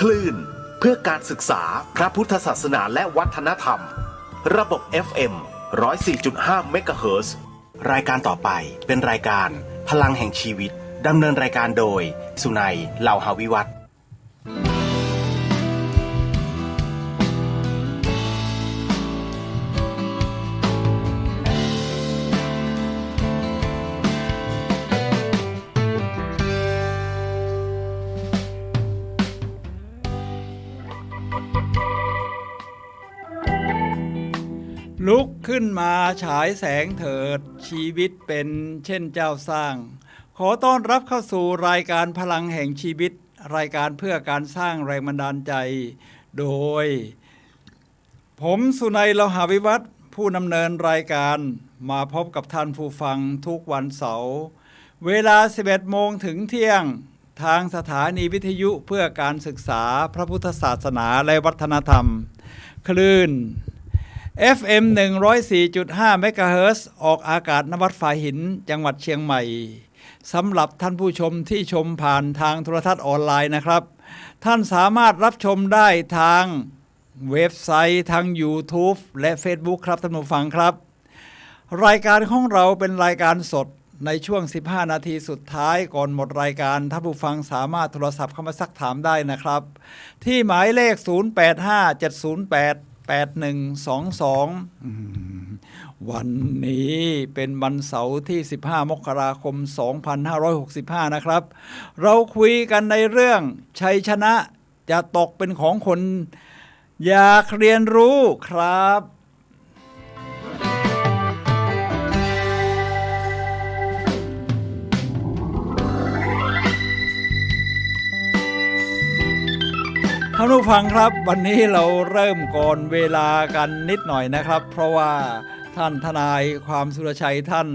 คลื่นเพื่อการศึกษาพระพุทธศาสนาและวัฒนธรรมระบบ FM 104.5 เมกะเฮิรตซ์รายการต่อไปเป็นรายการพลังแห่งชีวิตดำเนินรายการโดยสุนัย เหล่าหาวิวัฒน์ลุกขึ้นมาฉายแสงเถิดชีวิตเป็นเช่นเจ้าสร้างขอต้อนรับเข้าสู่รายการพลังแห่งชีวิตรายการเพื่อการสร้างแรงบันดาลใจโดยผมสุนัย เหล่าหาวิวัฒน์ผู้ดำเนินรายการมาพบกับท่านผู้ฟังทุกวันเสาร์เวลา 11 โมงถึงเที่ยงทางสถานีวิทยุเพื่อการศึกษาพระพุทธศาสนาและวัฒนธรรมคลื่นFM 104.5 เมกะเฮิรตซ์ออกอากาศณวัดฝายหินจังหวัดเชียงใหม่สำหรับท่านผู้ชมที่ชมผ่านทางโทรทัศน์ออนไลน์นะครับท่านสามารถรับชมได้ทางเว็บไซต์ทาง YouTube และ Facebook ครับท่านผู้ฟังครับรายการของเราเป็นรายการสดในช่วง15นาทีสุดท้ายก่อนหมดรายการท่านผู้ฟังสามารถโทรศัพท์เข้ามาซักถามได้นะครับที่หมายเลข0857088122วันนี้เป็นวันเสาร์ที่15มกราคม2565นะครับเราคุยกันในเรื่องชัยชนะจะตกเป็นของคนอยากเรียนรู้ครับท่านผู้ฟังครับวันนี้เราเริ่มก่อนเวลากันนิดหน่อยนะครับเพราะว่าท่านทนายความสุรชัยท่าน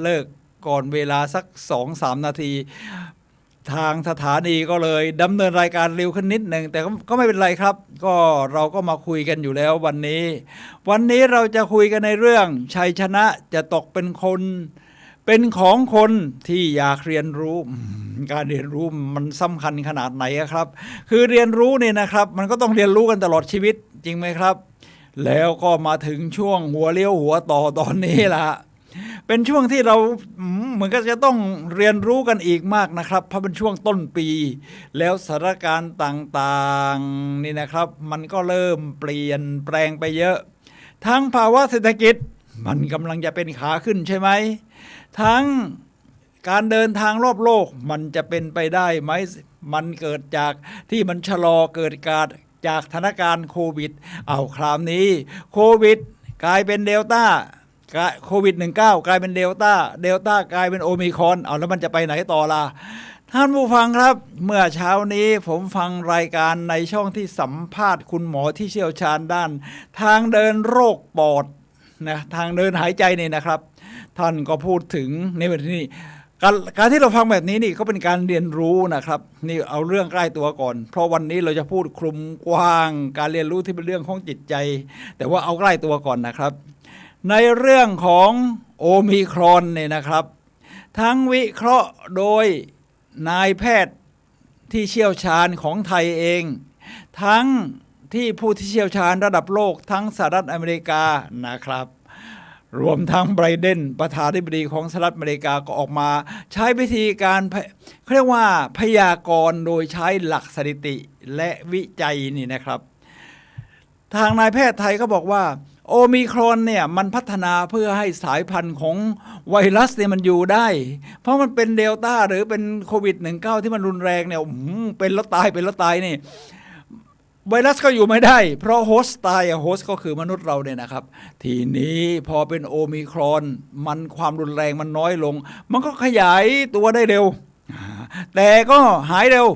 เลิกก่อนเวลาสัก 2-3 นาทีทางสถานีก็เลยดำเนินรายการเร็วขึ้นนิดหนึ่งแต่ก็ไม่เป็นไรครับก็เราก็มาคุยกันอยู่แล้ววันนี้เราจะคุยกันในเรื่องชัยชนะจะตกเป็นของคนที่อยากเรียนรู้การเรียนรู้มันสำคัญขนาดไหนครับคือเรียนรู้เนี่ยนะครับมันก็ต้องเรียนรู้กันตลอดชีวิตจริงไหมครับแล้วก็มาถึงช่วงหัวเลี้ยวหัวต่อตอนนี้ล่ะเป็นช่วงที่เราเหมือนก็จะต้องเรียนรู้กันอีกมากนะครับเพราะเป็นช่วงต้นปีแล้วสถานการณ์ต่างๆนี่นะครับมันก็เริ่มเปลี่ยนแปลงไปเยอะทั้งภาวะเศรษฐกิจมันกำลังจะเป็นขาขึ้นใช่ไหมทั้งการเดินทางรอบโลกมันจะเป็นไปได้ไหมมันเกิดจากที่มันชะลอเกิดการจากสถานการณ์โควิดคราวนี้โควิดกลายเป็นเดลต้าโควิด19กลายเป็นเดลต้ากลายเป็นโอมิครอนแล้วมันจะไปไหนต่อล่ะท่านผู้ฟังครับเมื่อเช้านี้ผมฟังรายการในช่องที่สัมภาษณ์คุณหมอที่เชี่ยวชาญด้านทางเดินโรคปอดนะทางเดินหายใจนี่นะครับท่านก็พูดถึงในวันนี้การที่เราฟังแบบนี้นี่ก็เป็นการเรียนรู้นะครับนี่เอาเรื่องใกล้ตัวก่อนเพราะวันนี้เราจะพูดคลุมกว้างการเรียนรู้ที่เป็นเรื่องของจิตใจแต่ว่าเอาใกล้ตัวก่อนนะครับในเรื่องของโอมิครอนเนี่ยนะครับทั้งวิเคราะห์โดยนายแพทย์ที่เชี่ยวชาญของไทยเองทั้งที่ผู้ที่เชี่ยวชาญระดับโลกทั้งสหรัฐอเมริกานะครับรวมทั้งไบเดนประธานาธิบดีของสหรัฐอเมริกาก็ออกมาใช้วิธีการเรียกว่าพยากรณ์โดยใช้หลักสถิติและวิจัยนี่นะครับทางนายแพทย์ไทยก็บอกว่าโอมิครอนเนี่ยมันพัฒนาเพื่อให้สายพันธุ์ของไวรัสเนี่ยมันอยู่ได้เพราะมันเป็นเดลต้าหรือเป็นโควิด19ที่มันรุนแรงเนี่ยเป็นแล้วตายนี่ไวรัสก็อยู่ไม่ได้เพราะโฮสต์ตายโฮสต์ก็คือมนุษย์เราเนี่ยนะครับทีนี้พอเป็นโอมิครอนมันความรุนแรงมันน้อยลงมันก็ขยายตัวได้เร็วแต่ก็หายเร็ว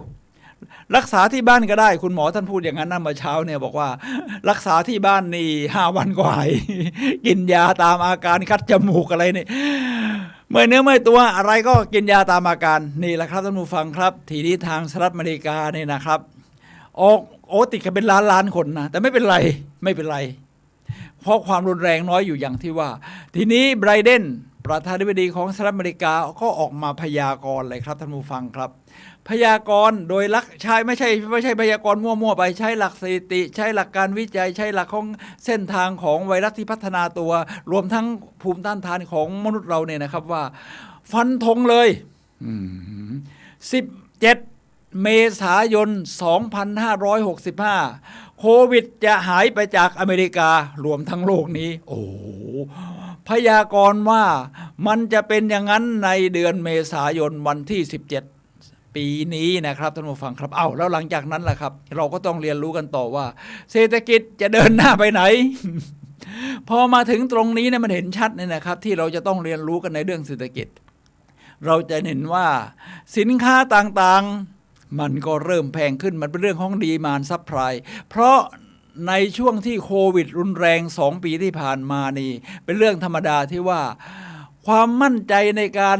รักษาที่บ้านก็ได้คุณหมอท่านพูดอย่างนั้นเมื่อเช้าเนี่ยบอกว่ารักษาที่บ้านนี่5 วันก็หายกินยาตามอาการคัดจมูกอะไรนี่เมื่อยเนื้อเมื่อยตัวอะไรก็กินยาตามอาการนี่แหละครับท่านผู้ฟังครับทีนี้ทางสหรัฐอเมริกาเนี่ยนะครับติดกันเป็นล้านคนนะแต่ไม่เป็นไรเพราะความรุนแรงน้อยอยู่อย่างที่ว่าทีนี้ไบเดนประธานาธิบดีของสหรัฐอเมริกาก็ออกมาพยากรณ์เลยครับท่านผู้ฟังครับ พยากรณ์โดยลักใช้ไม่ใช่พยากรณ์มั่วๆไปใช้หลักสถิติใช้หลักการวิจัยใช้หลักของเส้นทางของไวรัสที่พัฒนาตัวรวมทั้งภูมิต้านทานของมนุษย์เราเนี่ยนะครับว่าฟันธงเลย17 เมษายน 2565 โควิดจะหายไปจากอเมริการวมทั้งโลกนี้โอ้พยากรณ์ว่ามันจะเป็นอย่างนั้นในเดือนเมษายนวันที่17ปีนี้นะครับท่านผู้ฟังครับแล้วหลังจากนั้นล่ะครับเราก็ต้องเรียนรู้กันต่อว่าเศรษฐกิจจะเดินหน้าไปไหน พอมาถึงตรงนี้เนี่ยมันเห็นชัดเลยนะครับที่เราจะต้องเรียนรู้กันในเรื่องเศรษฐกิจเราจะเห็นว่าสินค้าต่างๆมันก็เริ่มแพงขึ้นมันเป็นเรื่องของดีมานด์ซัพพลายเพราะในช่วงที่โควิดรุนแรง2ปีที่ผ่านมานี่เป็นเรื่องธรรมดาที่ว่าความมั่นใจในการ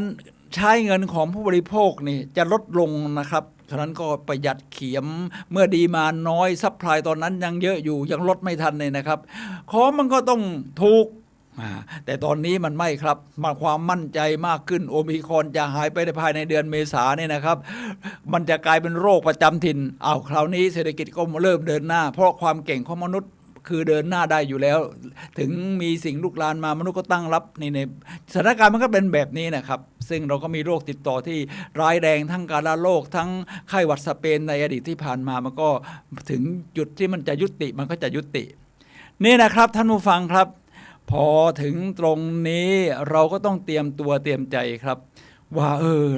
ใช้เงินของผู้บริโภคนี่จะลดลงนะครับฉะนั้นก็ประหยัดเขียมเมื่อดีมานด์น้อยซัพพลายตอนนั้นยังเยอะอยู่ยังลดไม่ทันเลยนะครับของมันก็ต้องถูกแต่ตอนนี้มันไม่ครับมาความมั่นใจมากขึ้นโอมิครอนจะหายไปในภายในเดือนเมษาเนี่ยนะครับมันจะกลายเป็นโรคประจำถิ่นคราวนี้เศรษฐกิจก็เริ่มเดินหน้าเพราะความเก่งของมนุษย์คือเดินหน้าได้อยู่แล้วถึงมีสิ่งลุกลานมามนุษย์ก็ตั้งรับในสถานการณ์มันก็เป็นแบบนี้นะครับซึ่งเราก็มีโรคติดต่อที่ร้ายแรงทั้งกาฬโรคทั้งไข้หวัดสเปนในอดีตที่ผ่านมามันก็ถึงจุดที่มันจะยุติมันก็จะยุตินี่นะครับท่านผู้ฟังครับพอถึงตรงนี้เราก็ต้องเตรียมตัวเตรียมใจครับว่า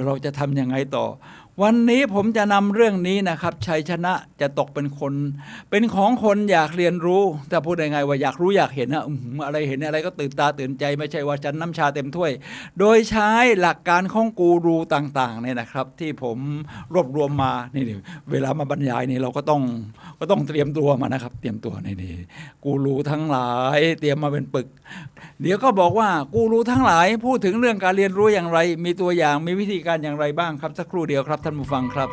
เราจะทำยังไงต่อวันนี้ผมจะนำเรื่องนี้นะครับชัยชนะจะตกเป็นของคนอยากเรียนรู้แต่พูดยังไงว่าอยากรู้อยากเห็นนะอะไรเห็นอะไรก็ตื่นตาตื่นใจไม่ใช่ว่าฉันน้ำชาเต็มถ้วยโดยใช้หลักการของกูรูต่างๆเนี่ยนะครับที่ผมรวบรวมมานี่เวลามาบรรยายนี่เราก็ต้องเตรียมตัวมานะครับเตรียมตัวนี่กูรูทั้งหลายเตรียมมาเป็นปึกเดี๋ยวก็บอกว่ากูรูทั้งหลายพูดถึงเรื่องการเรียนรู้อย่างไรมีตัวอย่างมีวิธีการอย่างไรบ้างครับสักครู่เดียวครับท่านผู้ฟังครับ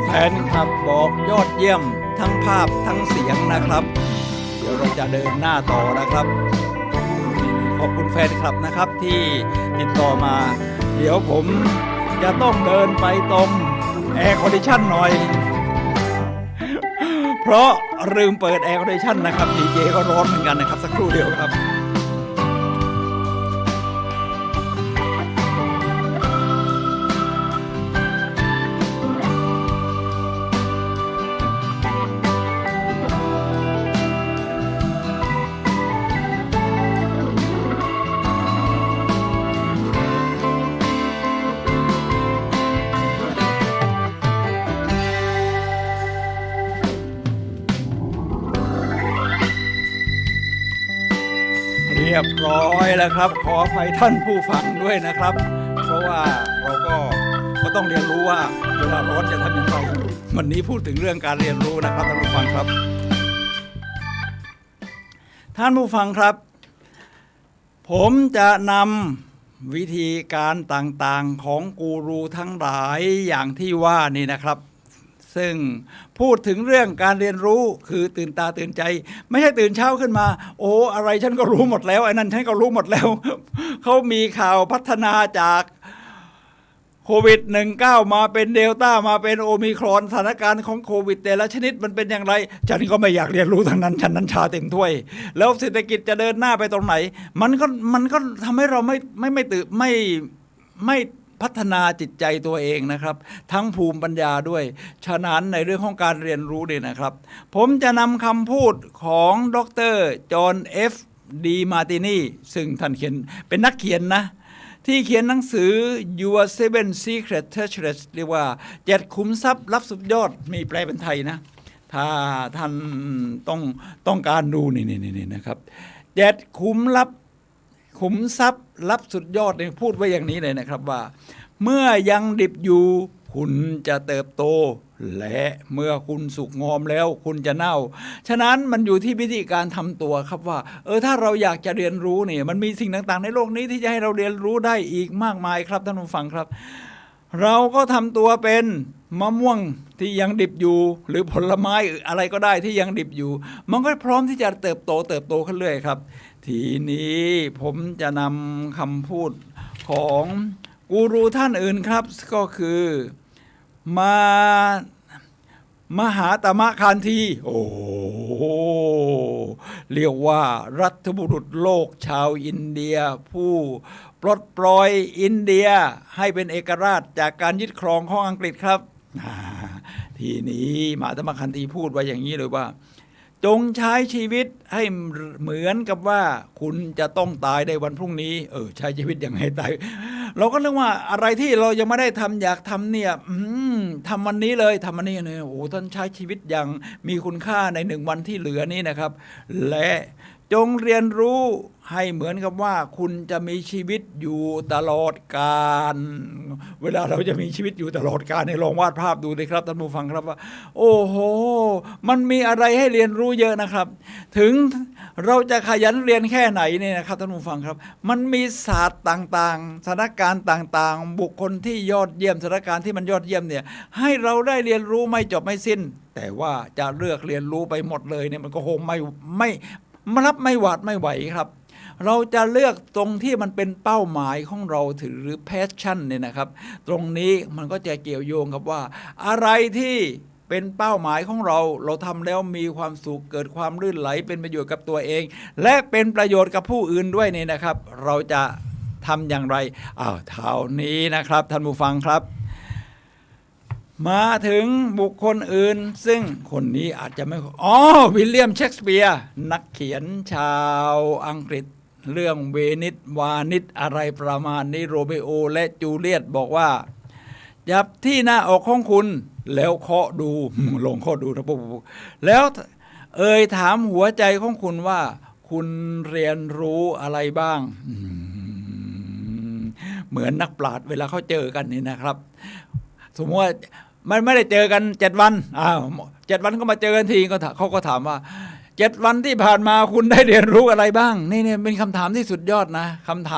แฟนคลับบอกยอดเยี่ยมทั้งภาพทั้งเสียงนะครับเดี๋ยวเราจะเดินหน้าต่อนะครับขอบคุณแฟนคลับนะครับที่ติดต่อมาเดี๋ยวผมจะต้องเดินไปตรงแอร์คอนดิชันหน่อยเพราะลืมเปิดแอร์คอนดิชันนะครับดีเจก็ร้อนเหมือนกันนะครับสักครู่เดียวครับเรียบร้อยแล้วครับขออภัยท่านผู้ฟังด้วยนะครับเพราะว่าเราก็ต้องเรียนรู้ว่าเวลาร้อนจะทำอย่างไรวันนี้พูดถึงเรื่องการเรียนรู้นะครับท่านผู้ฟังครับท่านผู้ฟังครับผมจะนำวิธีการต่างๆของกูรูทั้งหลายอย่างที่ว่านี่นะครับซึ่งพูดถึงเรื่องการเรียนรู้คือตื่นตาตื่นใจไม่ใช่ตื่นเช้าขึ้นมาอะไรฉันก็รู้หมดแล้วไอ้นั่นฉันก็รู้หมดแล้ว เขามีข่าวพัฒนาจากโควิด-19 มาเป็นเดลต้ามาเป็นโอมิครอนสถานการณ์ของโควิดแต่ละชนิดมันเป็นอย่างไรฉันก็ไม่อยากเรียนรู้ทั้งนั้นฉันนั้นชาเต็มถ้วยแล้วเศรษฐกิจจะเดินหน้าไปตรงไหนมันก็ทำให้เราไม่ตื่นไม่พัฒนาจิตใจตัวเองนะครับทั้งภูมิปัญญาด้วยฉะนั้นในเรื่องของการเรียนรู้เนี่ยนะครับผมจะนำคำพูดของดร.จอห์น F. ดีมาร์ตินีซึ่งท่านเขียนเป็นนักเขียนนะที่เขียนหนังสือ Your Seven Secret Treasures เรียกว่า7ขุมทรัพย์ลับสุดยอดมีแปลเป็นไทยนะถ้าท่านต้องการดูนี่นะครับ7ขุมทรัพย์ลับสุดยอดเนี่ยพูดไว้อย่างนี้เลยนะครับว่าเมื่อยังดิบอยู่คุณจะเติบโต และเมื่อคุณสุกงอมแล้วคุณจะเน่าฉะนั้นมันอยู่ที่วิธีการทำตัวครับว่าถ้าเราอยากจะเรียนรู้เนี่ยมันมีสิ่งต่างๆในโลกนี้ที่จะให้เราเรียนรู้ได้อีกมากมายครับท่านผู้ฟังครับเราก็ทำตัวเป็นมะม่วงที่ยังดิบอยู่หรือผลไม้อะไรก็ได้ที่ยังดิบอยู่มันก็พร้อมที่จะเติบโตขึ้นเรื่อยครับทีนี้ผมจะนำคำพูดของกูรูท่านอื่นครับก็คือมหาตมะคานธีโอ้เรียกว่ารัฐบุรุษโลกชาวอินเดียผู้ปลดปล่อยอินเดียให้เป็นเอกราชจากการยึดครองของอังกฤษครับทีนี้มหาตมะคานธีพูดไว้อย่างนี้เลยว่าจงใช้ชีวิตให้เหมือนกับว่าคุณจะต้องตายในวันพรุ่งนี้ใช้ชีวิตอย่างไรตายเราก็นึกว่าอะไรที่เรายังไม่ได้ทำอยากทำเนี่ยทำวันนี้เลยทำวันนี้เนี่ยโอ้ท่านใช้ชีวิตอย่างมีคุณค่าใน1 วันที่เหลือนี้นะครับและจงเรียนรู้ให้เหมือนกับว่าคุณจะมีชีวิตอยู่ตลอดกาลเวลาเราจะมีชีวิตอยู่ตลอดกาลในลองวาดภาพดูเลยครับท่านผู้ฟังครับว่าโอ้โหมันมีอะไรให้เรียนรู้เยอะนะครับถึงเราจะขยันเรียนแค่ไหนเนี่ยนะครับท่านผู้ฟังครับมันมีศาสตร์ต่างๆสถานการณ์ต่างๆบุคคลที่ยอดเยี่ยมสถานการณ์ที่มันยอดเยี่ยมเนี่ยให้เราได้เรียนรู้ไม่จบไม่สิ้นแต่ว่าจะเลือกเรียนรู้ไปหมดเลยเนี่ยมันก็คงไม่รับไม่หวาดไม่ไหวครับเราจะเลือกตรงที่มันเป็นเป้าหมายของเราหรือ passion เนี่ยนะครับตรงนี้มันก็จะเกี่ยวโยงกับว่าอะไรที่เป็นเป้าหมายของเราทำแล้วมีความสุขเกิดความลื่นไหลเป็นประโยชน์กับตัวเองและเป็นประโยชน์กับผู้อื่นด้วยนี่นะครับเราจะทำอย่างไรเท่านี้นะครับท่านผู้ฟังครับมาถึงบุคคลอื่นซึ่งคนนี้อาจจะไม่วิลเลียมเชกสเปียร์นักเขียนชาวอังกฤษเรื่องเวนิสวานิสอะไรประมาณนี้โรเมโอและจูเลียตบอกว่าจับที่หน้าอกของคุณแล้วเคาะดูลงเคาะดูนะปุ๊บแล้วถามหัวใจของคุณว่าคุณเรียนรู้อะไรบ้างเหมือนนักปราชญ์เวลาเขาเจอกันนี่นะครับสมมติว่ามันไม่ได้เจอกัน7 วัน7 วันก็มาเจอกันทีเขาก็ถามว่า7 วันที่ผ่านมาคุณได้เรียนรู้อะไรบ้างนี่เป็นคำถามที่สุดยอดนะคำถ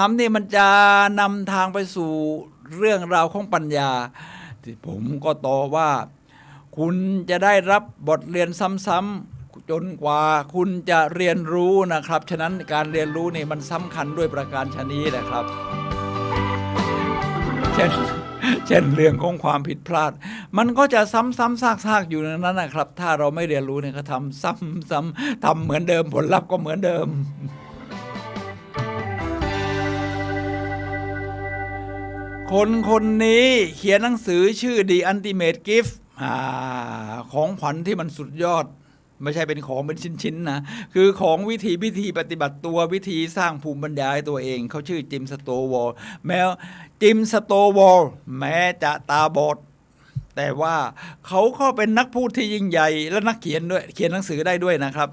ามนี่มันจะนำทางไปสู่เรื่องราวของปัญญาที่ผมก็ตอบว่าคุณจะได้รับบทเรียนซ้ำๆจนกว่าคุณจะเรียนรู้นะครับฉะนั้นการเรียนรู้นี่มันสำคัญด้วยประการชนี้นะครับเช่นเรื่องของความผิดพลาดมันก็จะซ้ำๆซากๆอยู่ในนั้นนะครับถ้าเราไม่เรียนรู้เนี่ยก็ทำซ้ำๆทำเหมือนเดิมผลลัพธ์ก็เหมือนเดิมคนนี้เขียนหนังสือชื่อ The Ultimate Gift ของขวัญที่มันสุดยอดไม่ใช่เป็นของเป็นชิ้นๆนะคือของวิธีปฏิบัติตัววิธีสร้างภูมิปัญญาให้ตัวเองเขาชื่อจิมสโตวอลจิมสโตวอลแม้จะตาบอดแต่ว่าเขาก็เป็นนักพูดที่ยิ่งใหญ่และนักเขียนด้วยเขียนหนังสือได้ด้วยนะครับ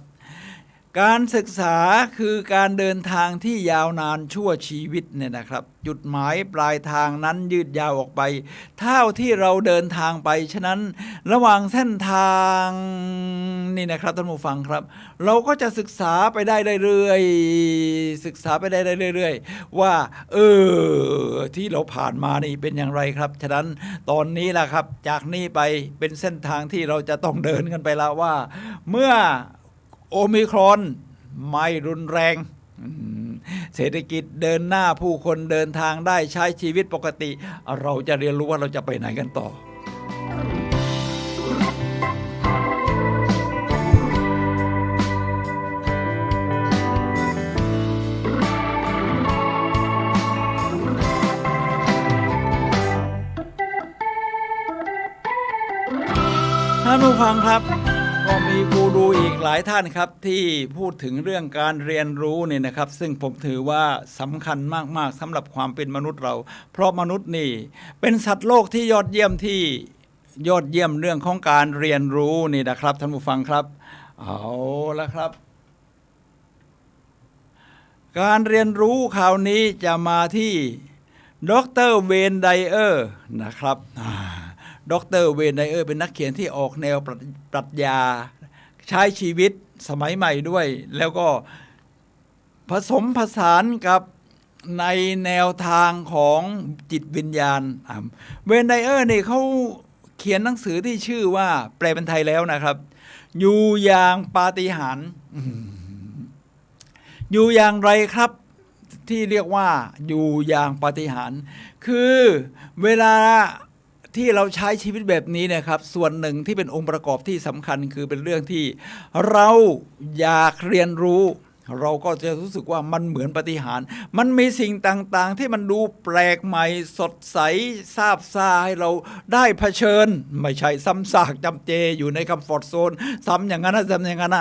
การศึกษาคือการเดินทางที่ยาวนานชั่วชีวิตเนี่ยนะครับจุดหมายปลายทางนั้นยืดยาวออกไปเท่าที่เราเดินทางไปฉะนั้นระหว่างเส้นทางนี่นะครับท่านผู้ฟังครับเราก็จะศึกษาไปได้เรื่อยๆว่าที่เราผ่านมานี่เป็นอย่างไรครับฉะนั้นตอนนี้แหละครับจากนี้ไปเป็นเส้นทางที่เราจะต้องเดินกันไปแล้วว่าเมื่อโอมิครอนไม่รุนแรงเศรษฐกิจเดินหน้าผู้คนเดินทางได้ใช้ชีวิตปกติเราจะเรียนรู้ว่าเราจะไปไหนกันต่อท่านผู้ฟังครับก็มีกูรูอีกหลายท่านครับที่พูดถึงเรื่องการเรียนรู้เนี่ยนะครับซึ่งผมถือว่าสำคัญมากๆสำหรับความเป็นมนุษย์เราเพราะมนุษย์นี่เป็นสัตว์โลกที่ยอดเยี่ยมเรื่องของการเรียนรู้นี่นะครับท่านผู้ฟังครับเอาละครับการเรียนรู้คราวนี้จะมาที่ดร.เวนไดเออร์นะครับ ดรเวนไดเออร์เป็นนักเขียนที่ออกแนวปรัชญาใช้ชีวิตสมัยใหม่ด้วย แล้วก็ผสมผสานกับในแนวทางของจิตวิญญาณเวนไดเออร์นี่เขาเขียนหนังสือที่ชื่อว่าแปลเป็นไทยแล้วนะครับอยู่อย่างปาฏิหาริย์อยู่อย่างไรครับที่เรียกว่าอยู่อย่างปาฏิหาริย์คือเวลาที่เราใช้ชีวิตแบบนี้นะครับส่วนหนึ่งที่เป็นองค์ประกอบที่สำคัญคือเป็นเรื่องที่เราอยากเรียนรู้เราก็จะรู้สึกว่ามันเหมือนปาฏิหาริย์มันมีสิ่งต่างๆที่มันดูแปลกใหม่สดใสซาบซ่าให้เราได้เผชิญไม่ใช่ซ้ำซากจำเจอยู่ในคอมฟอร์ตโซนซ้ำอย่างนั้นซ้ำอย่างนั้น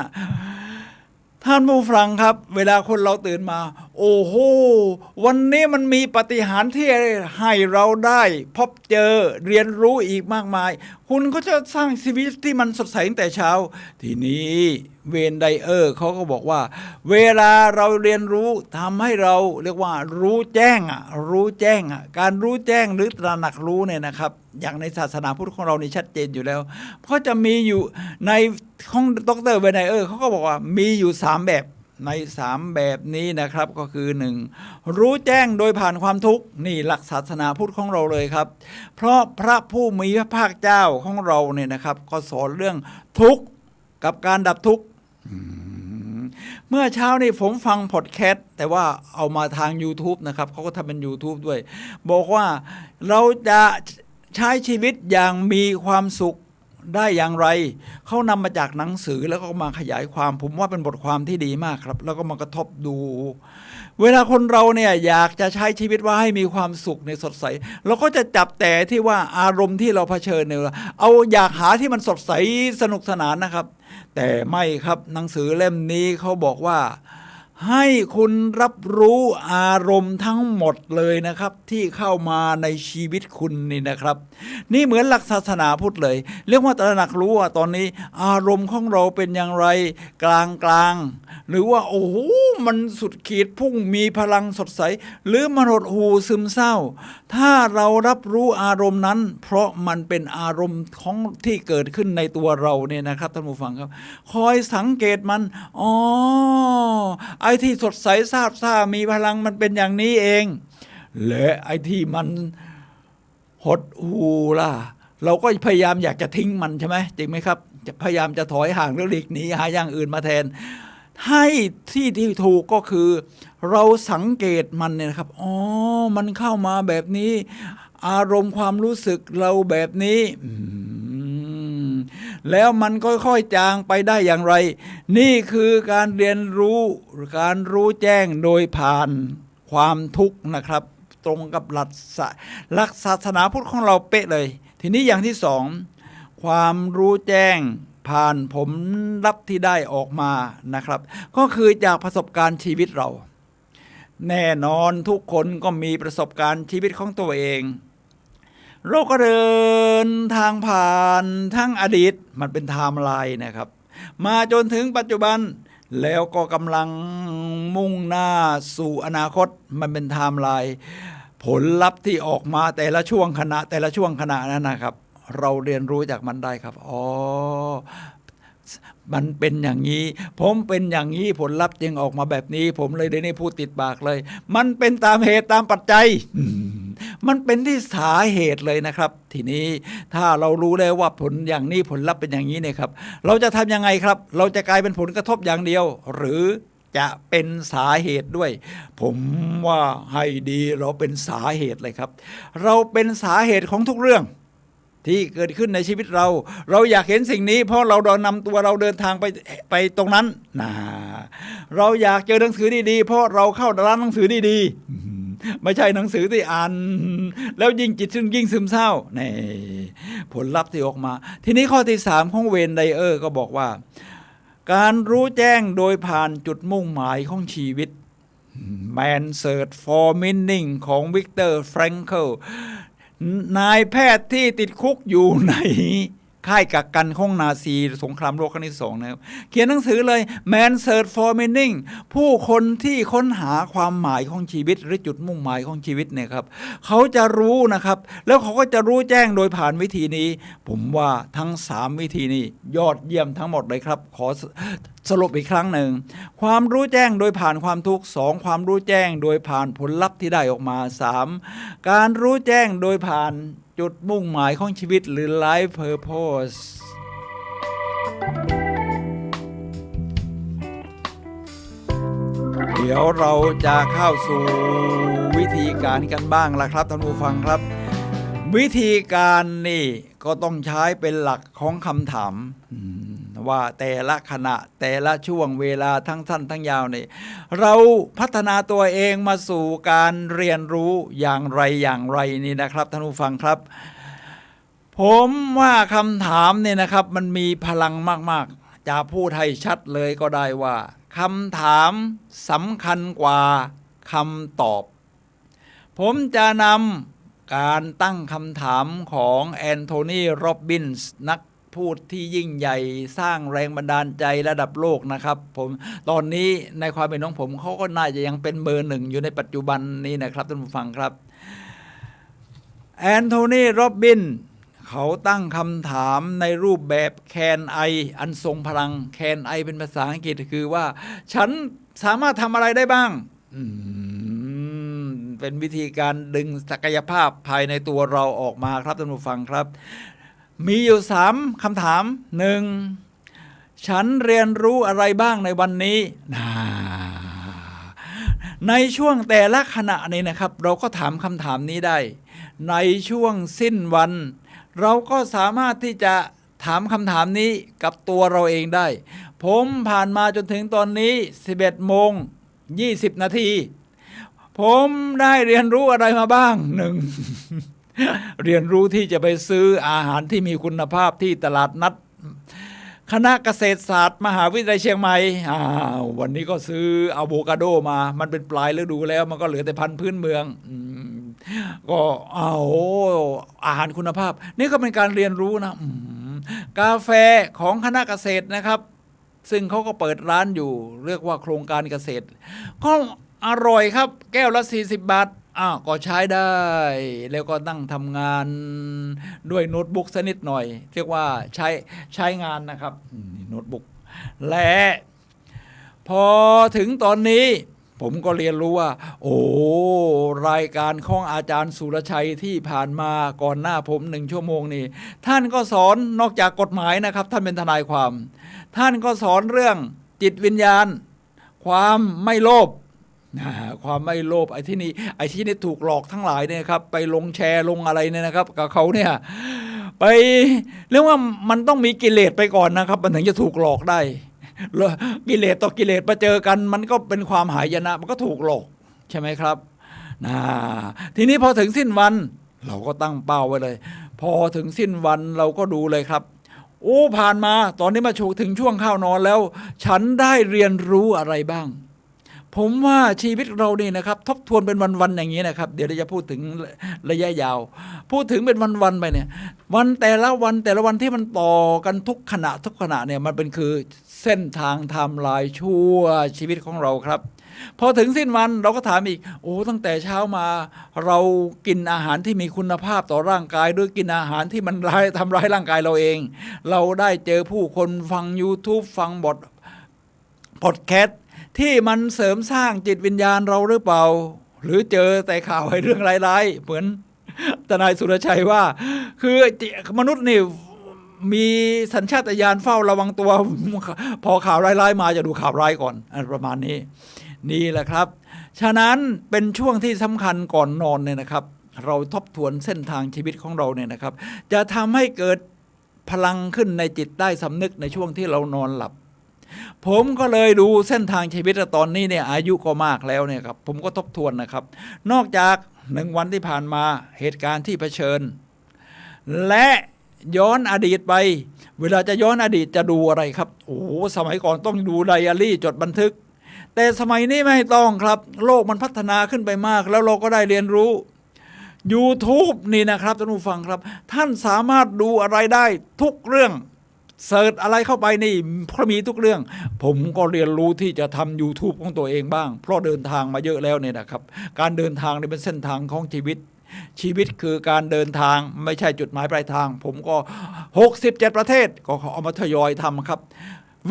ท่านผู้ฟังครับเวลาคนเราตื่นมาโอ้โหวันนี้มันมีปาฏิหาริย์ที่ให้เราได้พบเจอเรียนรู้อีกมากมายคุณก็จะสร้างชีวิตที่มันสดใสตั้งแต่เช้าทีนี้เวนไดเออร์เขาก็บอกว่าเวลาเราเรียนรู้ทำให้เราเรียกว่ารู้แจ้งรู้แจ้งการรู้แจ้งหรือตระหนักรู้เนี่ยนะครับอย่างในศาสนาพุทธของเรานี่ชัดเจนอยู่แล้วเพราะจะมีอยู่ในของดรเวนไดเออร์เขาก็บอกว่ามีอยู่3แบบใน3แบบนี้นะครับก็คือ1รู้แจ้งโดยผ่านความทุกข์นี่หลักศาสนาพุทธของเราเลยครับเพราะพระผู้มีพระภาคเจ้าของเราเนี่ยนะครับก็สอนเรื่องทุกข์กับการดับทุกข์เมื่อเช้านี่ผมฟังพอดแคสต์แต่ว่าเอามาทาง YouTube นะครับเขาก็ทำเป็น YouTube ด้วยบอกว่าเราจะใช้ชีวิตอย่างมีความสุขได้อย่างไรเขานำมาจากหนังสือแล้วก็มาขยายความผมว่าเป็นบทความที่ดีมากครับแล้วก็มากระทบดูเวลาคนเราเนี่ยอยากจะใช้ชีวิตว่าให้มีความสุขในสดใสเราก็จะจับแต่ที่ว่าอารมณ์ที่เราเผชิญเนี่ยเอาอยากหาที่มันสดใสสนุกสนานนะครับแต่ไม่ครับหนังสือเล่มนี้เขาบอกว่าให้คุณรับรู้อารมณ์ทั้งหมดเลยนะครับที่เข้ามาในชีวิตคุณนี่นะครับนี่เหมือนหลักศาสนาพุทธเลยเรียกว่าตระหนักรู้ว่าตอนนี้อารมณ์ของเราเป็นอย่างไรกลางหรือว่าโอ้โหมันสุดขีดพุ่งมีพลังสดใสหรือมันหดหู่ซึมเศร้าถ้าเรารับรู้อารมณ์นั้นเพราะมันเป็นอารมณ์ของที่เกิดขึ้นในตัวเราเนี่ยนะครับท่านผู้ฟังครับคอยสังเกตมันไอ้ที่สดใสซาบซ่ามีพลังมันเป็นอย่างนี้เองและไอ้ที่มันหดหู่ล่ะเราก็พยายามอยากจะทิ้งมันใช่ไหมจริงไหมครับจะพยายามจะถอยห่างหรือหลีกหนีหาอย่างอื่นมาแทนให้ที่ถูกก็คือเราสังเกตมันเนี่ยนะครับมันเข้ามาแบบนี้อารมณ์ความรู้สึกเราแบบนี้แล้วมันค่อยๆจางไปได้อย่างไรนี่คือการเรียนรู้การรู้แจ้งโดยผ่านความทุกข์นะครับตรงกับหลักศาสนาพุทธของเราเป๊ะเลยทีนี้อย่างที่2ความรู้แจ้งผ่านผลลัพธ์ที่ได้ออกมานะครับก็คือจากประสบการณ์ชีวิตเราแน่นอนทุกคนก็มีประสบการณ์ชีวิตของตัวเองเราก็เดินทางผ่านทั้งอดีตมันเป็นไทม์ไลน์นะครับมาจนถึงปัจจุบันแล้วก็กำลังมุ่งหน้าสู่อนาคตมันเป็นไทม์ไลน์ผลลัพธ์ที่ออกมาแต่ละช่วงขณะนั้นนะครับเราเรียนรู้จากมันได้ครับมันเป็นอย่างนี้ผมเป็นอย่างนี้ผลลัพธ์จึงออกมาแบบนี้ผมเลยได้พูดติดปากเลยมันเป็นตามเหตุตามปัจจัยมันเป็นที่สาเหตุเลยนะครับทีนี้ถ้าเรารู้แล้วว่าผลอย่างนี้ผลลัพธ์เป็นอย่างนี้เนี่ยครับเราจะทำยังไงครับเราจะกลายเป็นผลกระทบอย่างเดียวหรือจะเป็นสาเหตุด้วยผมว่าให้ดีเราเป็นสาเหตุเลยครับเราเป็นสาเหตุของทุกเรื่องที่เกิดขึ้นในชีวิตเราอยากเห็นสิ่งนี้เพราะเรานำตัวเราเดินทางไปตรงนั้นเราอยากเจอหนังสือดีๆเพราะเราเข้าร้านหนังสือดีๆไม่ใช่หนังสือที่อ่านแล้วยิ่งจิตยิ่งซึมเศร้านี่ผลลัพธ์ที่ออกมาทีนี้ข้อที่3ของเวนไดเออร์ก็บอกว่าการรู้แจ้งโดยผ่านจุดมุ่งหมายของชีวิต Man Search for Meaning ของวิกเตอร์แฟรงเคิลนายแพทย์ที่ติดคุกอยู่ใน ค่ายกักกันของนาซีสงครามโลกครั้งที่2นะครับเขียนหนังสือเลย Man Search for Meaning ผู้คนที่ค้นหาความหมายของชีวิตหรือจุดมุ่งหมายของชีวิตเนี่ยครับเขาจะรู้นะครับแล้วเขาก็จะรู้แจ้งโดยผ่านวิธีนี้ผมว่าทั้ง3วิธีนี้ยอดเยี่ยมทั้งหมดเลยครับขอสรุปอีกครั้งหนึ่งความรู้แจ้งโดยผ่านความทุกข์2ความรู้แจ้งโดยผ่านผลลัพธ์ที่ได้ออกมา3การรู้แจ้งโดยผ่านจุดมุ่งหมายของชีวิตหรือ life purpose เดี๋ยวเราจะเข้าสู่วิธีการกันบ้างละครับท่านผู้ฟังครับวิธีการนี่ก็ต้องใช้เป็นหลักของคำถามว่าแต่ละขณะแต่ละช่วงเวลาทั้งสั้นทั้งยาวนี่เราพัฒนาตัวเองมาสู่การเรียนรู้อย่างไรนี่นะครับท่านผู้ฟังครับผมว่าคำถามเนี่ยนะครับมันมีพลังมากๆจะพูดให้ชัดเลยก็ได้ว่าคำถามสำคัญกว่าคำตอบผมจะนำการตั้งคำถามของแอนโทนี โรบบินส์นักพูดที่ยิ่งใหญ่สร้างแรงบันดาลใจระดับโลกนะครับผมตอนนี้ในความเป็นของผมเขาก็น่าจะยังเป็นเบอร์1อยู่ในปัจจุบันนี้นะครับท่านผู้ฟังครับแอนโทนี โรบบินเขาตั้งคำถามในรูปแบบ Can I อันทรงพลัง Can I เป็นภาษาอังกฤษคือว่าฉันสามารถทำอะไรได้บ้างเป็นวิธีการดึงศักยภาพภายในตัวเราออกมาครับท่านผู้ฟังครับมีอยู่3คำถาม 1. ฉันเรียนรู้อะไรบ้างในวันนี้ในช่วงแต่ละขณะนี้นะครับเราก็ถามคำถามนี้ได้ในช่วงสิ้นวันเราก็สามารถที่จะถามคำถามนี้กับตัวเราเองได้ผมผ่านมาจนถึงตอนนี้ 11:20 นาทีผมได้เรียนรู้อะไรมาบ้าง 1. เรียนรู้ที่จะไปซื้ออาหารที่มีคุณภาพที่ตลาดนัดคณะเกษตรศาสตร์มหาวิทยาลัยเชียงใหม่วันนี้ก็ซื้ออะโวคาโดมามันเป็นปลายฤดูแล้วมันก็เหลือแต่พันธุ์พื้นเมืองก็อาหารคุณภาพนี่ก็เป็นการเรียนรู้นะกาแฟของคณะเกษตรนะครับซึ่งเขาก็เปิดร้านอยู่เรียกว่าโครงการเกษตรก็อร่อยครับแก้วละ40 บาทก็ใช้ได้แล้วก็นั่งทำงานด้วยโน้ตบุ๊กสักนิดหน่อยเรียกว่าใช้งานนะครับโน้ตบุ๊กและพอถึงตอนนี้ผมก็เรียนรู้ว่ารายการของอาจารย์สุรชัยที่ผ่านมาก่อนหน้าผม1 ชั่วโมงนี่ท่านก็สอนนอกจากกฎหมายนะครับท่านเป็นทนายความท่านก็สอนเรื่องจิตวิญญาณความไม่โลภความไม่โลภไอ้ที่นี่ถูกหลอกทั้งหลายเนี่ยครับไปลงแชร์ลงอะไรเนี่ยนะครับกับเขาเนี่ยไปเรียกว่ามันต้องมีกิเลสไปก่อนนะครับมันถึงจะถูกหลอกได้กิเลสต่อกิเลสมาเจอกันมันก็เป็นความหายนะมันก็ถูกหลอกใช่ไหมครับทีนี้พอถึงสิ้นวันเราก็ตั้งเป้าไว้เลยพอถึงสิ้นวันเราก็ดูเลยครับผ่านมาตอนนี้มาถึงช่วงเข้านอนแล้วฉันได้เรียนรู้อะไรบ้างผมว่าชีวิตเรานี่นะครับทบทวนเป็นวันๆอย่างนี้นะครับเดี๋ยวเราจะพูดถึงระยะยาวพูดถึงเป็นวันๆไปเนี่ยวันแต่ละวันที่มันต่อกันทุกขณะเนี่ยมันเป็นคือเส้นทางไทม์ไลน์ชั่วชีวิตของเราครับพอถึงสิ้นวันเราก็ถามอีกตั้งแต่เช้ามาเรากินอาหารที่มีคุณภาพต่อร่างกายด้วยกินอาหารที่มันทำร้ายร่างกายเราเองเราได้เจอผู้คนฟัง YouTube ฟังพอดแคสต์ที่มันเสริมสร้างจิตวิญญาณเราหรือเปล่าหรือเจอแต่ข่าวเรื่องร้ายๆเหมือนทนายสุรชัยว่าคือมนุษย์นี่มีสัญชาตญาณเฝ้าระวังตัวพอข่าวร้ายๆมาจะดูข่าวร้ายก่อนประมาณนี้นี่แหละครับฉะนั้นเป็นช่วงที่สำคัญก่อนนอนเนี่ยนะครับเราทบทวนเส้นทางชีวิตของเราเนี่ยนะครับจะทำให้เกิดพลังขึ้นในจิตใต้สำนึกในช่วงที่เรานอนหลับผมก็เลยดูเส้นทางชีวิตตอนนี้เนี่ยอายุก็มากแล้วเนี่ยครับผมก็ทบทวนนะครับนอกจาก1 วันที่ผ่านมาเหตุการณ์ที่เผชิญและย้อนอดีตไปเวลาจะย้อนอดีตจะดูอะไรครับสมัยก่อนต้องดูไดอารี่จดบันทึกแต่สมัยนี้ไม่ต้องครับโลกมันพัฒนาขึ้นไปมากแล้วเราก็ได้เรียนรู้ YouTube นี่นะครับท่านผู้ฟังครับท่านสามารถดูอะไรได้ทุกเรื่องเสิร์ชอะไรเข้าไปนี่เพราะมีทุกเรื่องผมก็เรียนรู้ที่จะทำ YouTube ของตัวเองบ้างเพราะเดินทางมาเยอะแล้วเนี่ยนะครับการเดินทางนี่เป็นเส้นทางของชีวิตคือการเดินทางไม่ใช่จุดหมายปลายทางผมก็67ประเทศก็เอามาทยอยทำครับ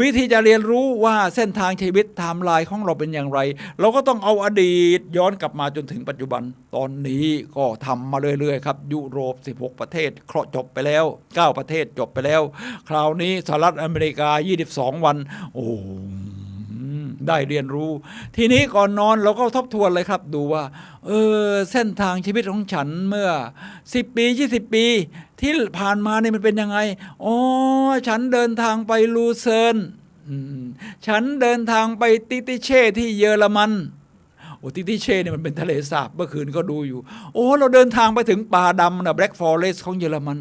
วิธีจะเรียนรู้ว่าเส้นทางชีวิตไทม์ไลน์ของเราเป็นอย่างไรเราก็ต้องเอาอดีตย้อนกลับมาจนถึงปัจจุบันตอนนี้ก็ทำมาเรื่อยๆครับยุโรป16ประเทศเคราะห์จบไปแล้ว9ประเทศจบไปแล้วคราวนี้สหรัฐอเมริกา22วันโอ้ได้เรียนรู้ทีนี้ก่อนนอนเราก็ทบทวนเลยครับดูว่าเส้นทางชีวิตของฉันเมื่อ10ปี20ปีที่ผ่านมาเนี่ยมันเป็นยังไงอ๋อฉันเดินทางไปลูเซิร์นฉันเดินทางไปติติเช่ที่เยอรมันโอ้ติติเช่เนี่ยมันเป็นทะเลสาบเมื่อคืนก็ดูอยู่โอ้เราเดินทางไปถึงป่าดำนะแบล็กฟอเรสต์ของเยอรมัน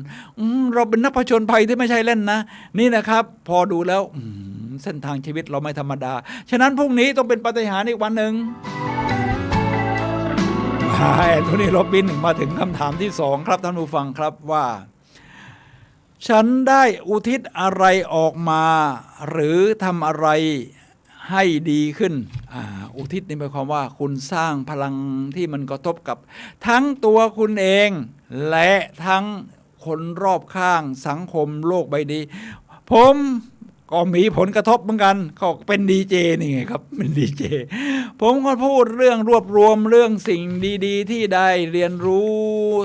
เราเป็นนักผจญภัยที่ไม่ใช่เล่นนะนี่นะครับพอดูแล้วเส้นทางชีวิตเราไม่ธรรมดาฉะนั้นพรุ่งนี้ต้องเป็นปาฏิหาริย์อีกวันหนึ่งแอนโทนีโรบินมาถึงคำถามที่2ครับท่านผู้ฟังครับว่าฉันได้อุทิศอะไรออกมาหรือทำอะไรให้ดีขึ้นอุทิศนี่หมายความว่าคุณสร้างพลังที่มันกระทบกับทั้งตัวคุณเองและทั้งคนรอบข้างสังคมโลกใบนี้ผมก็มีผลกระทบเหมือนกันก็เป็นดีเจนี่ไงครับเป็นดีเจผมก็พูดเรื่องรวบรวมเรื่องสิ่งดีๆที่ได้เรียนรู้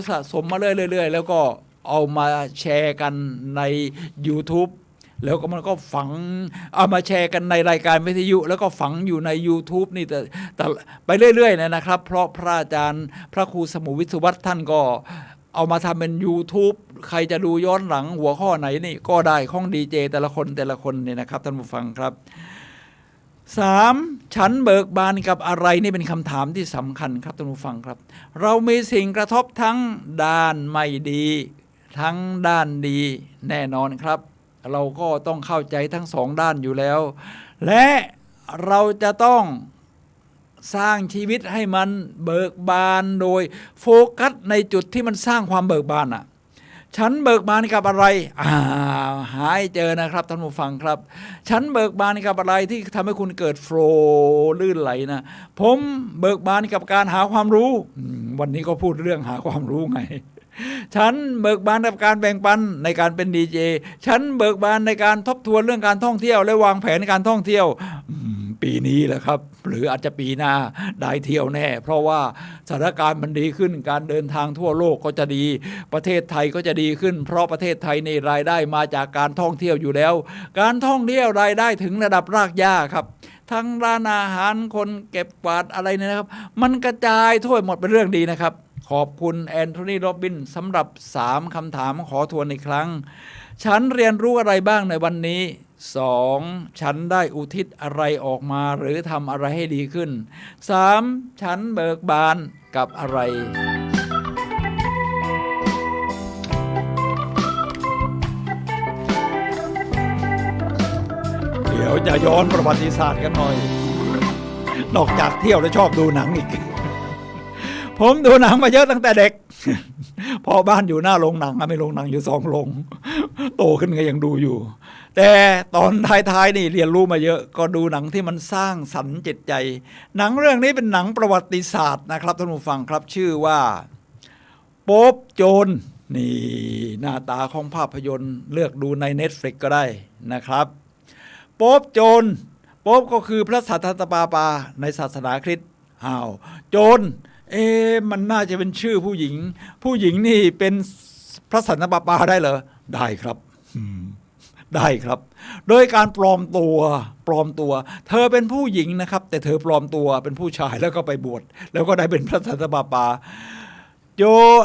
สะสมมาเรื่อยๆแล้วก็เอามาแชร์กันใน YouTube แล้วก็มันก็ฝังเอามาแชร์กันในรายการวิทยุแล้วก็ฝังอยู่ใน YouTube นี่แต่ไปเรื่อยๆนะครับเพราะพระอาจารย์พระครูสมุวิศวัตรท่านก็เอามาทำเป็น YouTube ใครจะดูย้อนหลังหัวข้อไหนนี่ก็ได้ของดีเจแต่ละคนเนี่ยนะครับท่านผู้ฟังครับ3ฉันเบิกบานกับอะไรนี่เป็นคำถามที่สำคัญครับท่านผู้ฟังครับเรามีสิ่งกระทบทั้งด้านไม่ดีทั้งด้านดีแน่นอนครับเราก็ต้องเข้าใจทั้ง2ด้านอยู่แล้วและเราจะต้องสร้างชีวิตให้มันเบิกบานโดยโฟกัสในจุดที่มันสร้างความเบิกบานฉันเบิกบานกับอะไรหาให้เจอนะครับท่านผู้ฟังครับฉันเบิกบานกับอะไรที่ทำให้คุณเกิดโฟลว์ลื่นไหลนะผมเบิกบานกับการหาความรู้วันนี้ก็พูดเรื่องหาความรู้ไงฉันเบิกบานกับการแบ่งปันในการเป็นดีเจฉันเบิกบานในการทบทวนเรื่องการท่องเที่ยวและวางแผนการท่องเที่ยวปีนี้แหละครับหรืออาจจะปีหน้าได้เที่ยวแน่เพราะว่าสถานการณ์มันดีขึ้นการเดินทางทั่วโลกก็จะดีประเทศไทยก็จะดีขึ้นเพราะประเทศไทยในรายได้มาจากการท่องเที่ยวอยู่แล้วการท่องเที่ยวรายได้ถึงระดับรากหญ้าครับทั้งร้านอาหารคนเก็บกวาดอะไรเนี่ยนะครับมันกระจายทั่วหมดเป็นเรื่องดีนะครับขอบคุณแอนโทนีโรบินสำหรับ3คำถามขอทวนอีกครั้งฉันเรียนรู้อะไรบ้างในวันนี้2ฉันได้อุทิศอะไรออกมาหรือทำอะไรให้ดีขึ้น3ฉันเบิกบานกับอะไรเดี๋ยวจะย้อนประวัติศาสตร์กันหน่อยนอกจากเที่ยวแล้วชอบดูหนังอีกผมดูหนังมาเยอะตั้งแต่เด็กพอบ้านอยู่หน้าโรงหนังไม่โรงหนังอยู่2โรงโตขึ้นก็ยังดูอยู่แต่ตอนท้ายๆนี่เรียนรู้มาเยอะก็ดูหนังที่มันสร้างสรรค์จิตใจหนังเรื่องนี้เป็นหนังประวัติศาสตร์นะครับท่านผู้ฟังครับชื่อว่าโป๊ปโจรนี่หน้าตาของภาพยนตร์เลือกดูใน Netflix ก็ได้นะครับโป๊ปโจรโป๊ปก็คือพระสันตะปาปาในศาสนาคริสต์โจรมันน่าจะเป็นชื่อผู้หญิงนี่เป็นพระสันตะปาปาได้เหรอได้ครับได้ครับโดยการปลอมตัวเธอเป็นผู้หญิงนะครับแต่เธอปลอมตัวเป็นผู้ชายแล้วก็ไปบวชแล้วก็ได้เป็นพระสันตะปาปาโจ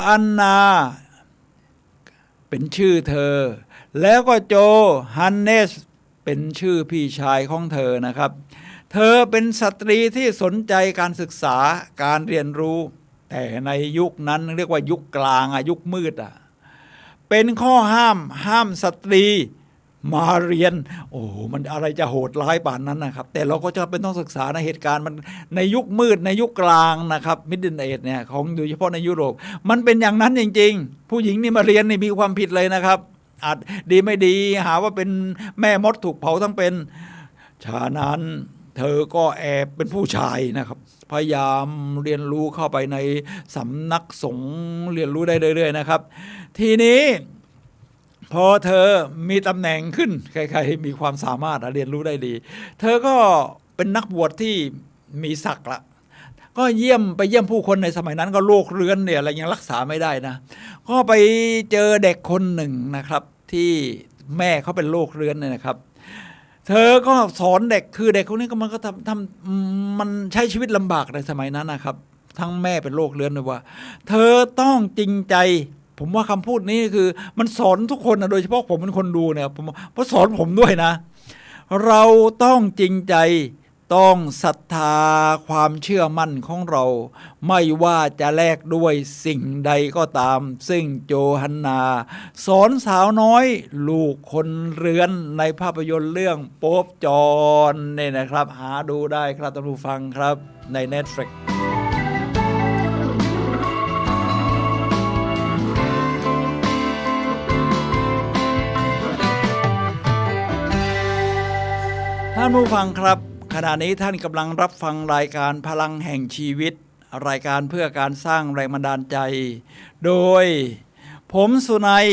อันนาเป็นชื่อเธอแล้วก็โจฮันเนสเป็นชื่อพี่ชายของเธอนะครับเธอเป็นสตรีที่สนใจการศึกษาการเรียนรู้แต่ในยุคนั้นเรียกว่ายุคกลางยุคมืดเป็นข้อห้ามสตรี มาเรียนโอ้โหมันอะไรจะโหดร้ายป่านนั้นนะครับแต่เราก็จะเป็นต้องศึกษาในเหตุการณ์มันในยุคมืดในยุคกลางนะครับมิดเดิลเอจเนี่ยของโดยเฉพาะในยุโรปมันเป็นอย่างนั้นจริงๆผู้หญิงนี่มาเรียนนี่มีความผิดเลยนะครับอาจดีไม่ดีหาว่าเป็นแม่มดถูกเผาทั้งเป็นฉะนั้นเธอก็แอบเป็นผู้ชายนะครับพยายามเรียนรู้เข้าไปในสำนักสงฆ์เรียนรู้ได้เรื่อยๆนะครับทีนี้พอเธอมีตำแหน่งขึ้นใครๆมีความสามารถเรียนรู้ได้ดีเธอก็เป็นนักบวชที่มีศักดิ์ละก็ไปเยี่ยมผู้คนในสมัยนั้นก็โรคเรื้อนเนี่ยอะไรยังรักษาไม่ได้นะก็ไปเจอเด็กคนหนึ่งนะครับที่แม่เขาเป็นโรคเรื้อนเนี่ยนะครับเธอก็สอนเด็กคือเด็กคนนี้ก็มันก็มันใช้ชีวิตลำบากในสมัยนั้นนะครับทั้งแม่เป็นโรคเรื้อนเลยว่าเธอต้องจริงใจผมว่าคำพูดนี้คือมันสอนทุกคนนะโดยเฉพาะผมเป็นคนดูเนี่ยผมเพราะสอนผมด้วยนะเราต้องจริงใจต้องศรัทธาความเชื่อมั่นของเราไม่ว่าจะแลกด้วยสิ่งใดก็ตามซึ่งโจฮันนาสอนสาวน้อยลูกคนเรือนในภาพยนตร์เรื่องโป๊ปจอนเนี่ยนะครับหาดูได้ครับท่านผู้ฟังครับใน Netflixท่านผู้ฟังครับขณะนี้ท่านกำลังรับฟังรายการพลังแห่งชีวิตรายการเพื่อการสร้างแรงบันดาลใจโดยผมสุนัย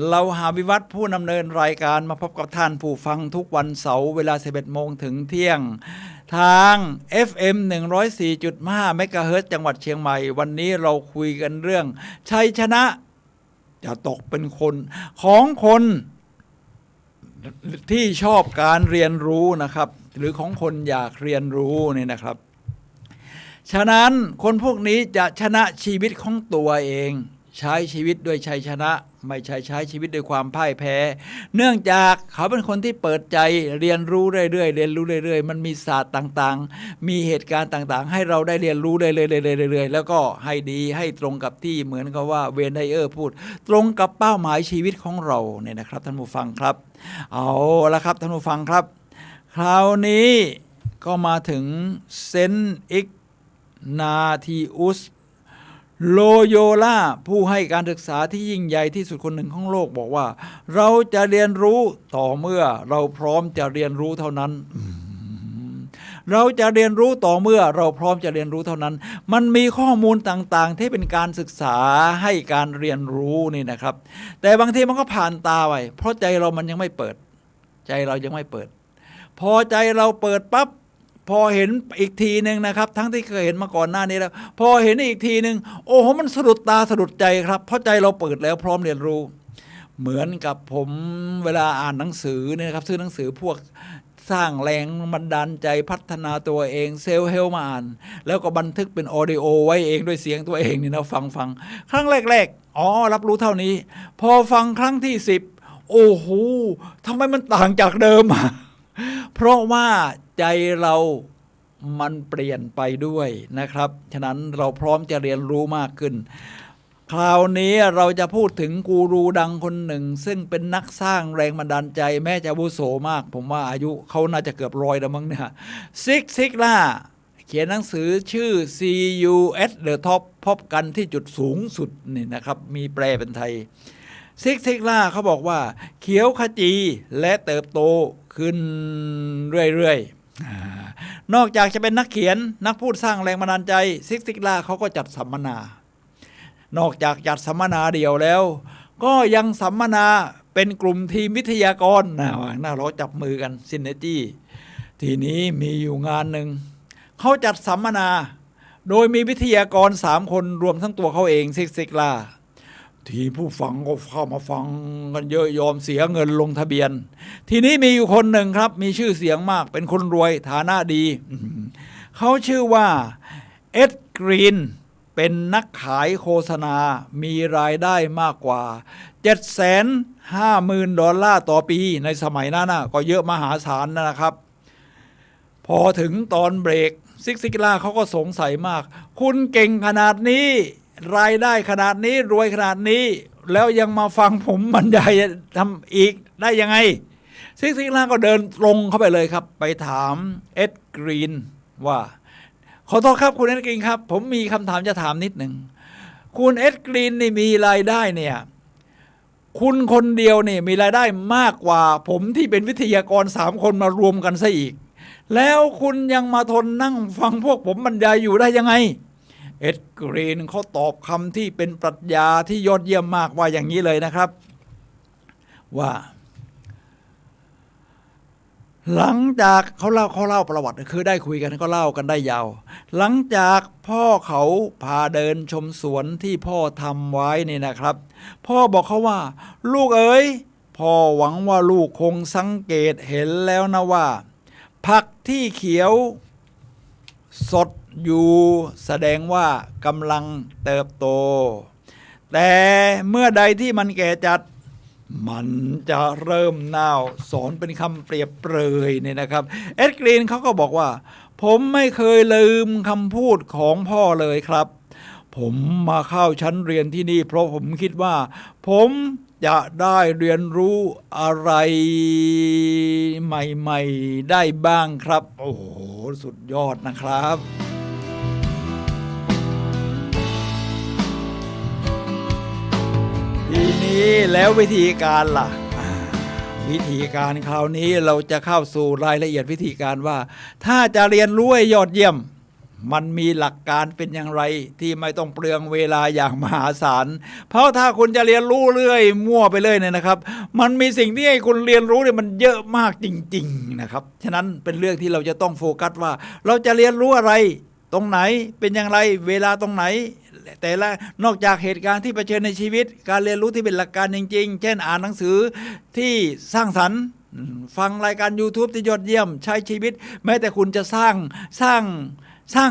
เลาหาวิวัฒน์ผู้ดำเนินรายการมาพบกับท่านผู้ฟังทุกวันเสาร์เวลา 11 โมงถึงเที่ยงทาง FM 104.5 เมกะเฮิรตซ์จังหวัดเชียงใหม่วันนี้เราคุยกันเรื่องชัยชนะจะตกเป็นคนของคนที่ชอบการเรียนรู้นะครับหรือของคนอยากเรียนรู้นี่นะครับฉะนั้นคนพวกนี้จะชนะชีวิตของตัวเองใช้ชีวิตด้วยชัยชนะไม่ใช่ใช้ชีวิตด้วยความพ่ายแพ้เนื่องจากเขาเป็นคนที่เปิดใจเรียนรู้เรื่อยๆเรียนรู้เรื่อยๆมันมีศาสตร์ต่างๆมีเหตุการณ์ต่างๆให้เราได้เรียนรู้เรื่อยๆแล้วก็ให้ดีให้ตรงกับที่เหมือนกับว่าเวนไดเออร์พูดตรงกับเป้าหมายชีวิตของเราเนี่ยนะครับท่านผู้ฟังครับเอาละครับท่านผู้ฟังครับคราวนี้ก็มาถึงเซนต์อิกนาทิอุสโลโยลาผู้ให้การศึกษาที่ยิ่งใหญ่ที่สุดคนหนึ่งของโลกบอกว่าเราจะเรียนรู้ต่อเมื่อเราพร้อมจะเรียนรู้เท่านั้นเราจะเรียนรู้ต่อเมื่อเราพร้อมจะเรียนรู้เท่านั้นมันมีข้อมูลต่างๆที่เป็นการศึกษาให้การเรียนรู้นี่นะครับแต่บางทีมันก็ผ่านตาไปเพราะใจเรามันยังไม่เปิดใจเรายังไม่เปิดพอใจเราเปิดปั๊บพอเห็นอีกทีหนึ่งนะครับทั้งที่เคยเห็นมาก่อนหน้านี้แล้วพอเห็นอีกทีหนึ่งโอ้โหมันสะดุดตาสะดุดใจครับเพราะใจเราเปิดแล้วพร้อมเรียนรู้เหมือนกับผมเวลาอ่านหนังสือเนี่ยครับซื้อหนังสือพวกสร้างแรงบันดาลใจพัฒนาตัวเองเซลล์เฮลมาอ่านแล้วก็บันทึกเป็นออดิโอไว้เองด้วยเสียงตัวเองนี่นะฟังครั้งแรกๆอ๋อรับรู้เท่านี้พอฟังครั้งที่10โอ้โหทำไมมันต่างจากเดิมเพราะว่าใจเรามันเปลี่ยนไปด้วยนะครับฉะนั้นเราพร้อมจะเรียนรู้มากขึ้นคราวนี้เราจะพูดถึงกูรูดังคนหนึ่งซึ่งเป็นนักสร้างแรงบันดาลใจแม้จะอาวุโสมากผมว่าอายุเขาน่าจะเกือบ100แล้วมั้งเนี่ยซิกล่าเขียนหนังสือชื่อ See You at the Top พบกันที่จุดสูงสุดนี่นะครับมีแปลเป็นไทยซิกล่าเขาบอกว่าเขียวขจีและเติบโตขึ้นเรื่อยๆนอกจากจะเป็นนักเขียนนักพูดสร้างแรงบันดาลใจซิกล่าเขาก็จัดสัมมนานอกจากจัดสัมมนาเดียวแล้วก็ยังสัมมนาเป็นกลุ่มทีมวิทยากรน่าเราจับมือกันซินเนจี้ทีนี้มีอยู่งานหนึ่งเขาจัดสัมมนาโดยมีวิทยากร3คนรวมทั้งตัวเขาเองซิกล่าทีผู้ฟังก็เข้ามาฟังกันเยอะยอมเสียเงินลงทะเบียนทีนี้มีอยู่คนหนึ่งครับมีชื่อเสียงมากเป็นคนรวยฐานะดีเขาชื่อว่าเอ็ดกรีนเป็นนักขายโฆษณามีรายได้มากกว่า 750,000 ดอลลาร์ต่อปีในสมัยนั้นก็เยอะมหาศาลนะครับพอถึงตอนเบรกซิกล่าเขาก็สงสัยมากคุณเก่งขนาดนี้รายได้ขนาดนี้รวยขนาดนี้แล้วยังมาฟังผมบรรยายทำอีกได้ยังไง ซิกซิกล่าก็เดินตรงเข้าไปเลยครับไปถามเอ็ดกรีนว่าขอโทษครับคุณเอ็ดกรีนครับผมมีคำถามจะถามนิดหนึ่งคุณเอ็ดกรีนนี่มีรายได้เนี่ยคุณคนเดียวนี่มีรายได้มากกว่าผมที่เป็นวิทยากร3 คนมารวมกันซะอีกแล้วคุณยังมาทนนั่งฟังพวกผมบรรยายอยู่ได้ยังไงเอ็ดกรีนเขาตอบคำที่เป็นปรัชญาที่ยอดเยี่ยมมากว่าอย่างนี้เลยนะครับว่าหลังจากเขาเล่าประวัติคือได้คุยกันก็เล่ากันได้ยาวหลังจากพ่อเขาพาเดินชมสวนที่พ่อทำไว้นี่นะครับพ่อบอกเขาว่าลูกเอ๋ยพ่อหวังว่าลูกคงสังเกตเห็นแล้วนะว่าผักที่เขียวสดอยู่แสดงว่ากำลังเติบโตแต่เมื่อใดที่มันแก่จัดมันจะเริ่มเน่าสอนเป็นคำเปรียบเปรยเนี่ยนะครับเอ็ดกรีนเขาก็บอกว่าผมไม่เคยลืมคำพูดของพ่อเลยครับผมมาเข้าชั้นเรียนที่นี่เพราะผมคิดว่าผมจะได้เรียนรู้อะไรใหม่ๆได้บ้างครับโอ้โหสุดยอดนะครับทีนี้แล้ววิธีการล่ะวิธีการคราวนี้เราจะเข้าสู่รายละเอียดวิธีการว่าถ้าจะเรียนรู้ให้ยอดเยี่ยมมันมีหลักการเป็นอย่างไรที่ไม่ต้องเปลืองเวลาอย่างมหาศาลเพราะถ้าคุณจะเรียนรู้เรื่อยมั่วไปเลยเนี่ยนะครับมันมีสิ่งที่ให้คุณเรียนรู้เนี่ยมันเยอะมากจริงๆนะครับฉะนั้นเป็นเรื่องที่เราจะต้องโฟกัสว่าเราจะเรียนรู้อะไรตรงไหนเป็นอย่างไรเวลาตรงไหนแต่ละนอกจากเหตุการณ์ที่เผชิญในชีวิตการเรียนรู้ที่เป็นหลักการจริงๆเช่นอ่านหนังสือที่สร้างสรรค์ฟังรายการ YouTube ที่ยอดเยี่ยมใช้ชีวิตแม้แต่คุณจะสร้าง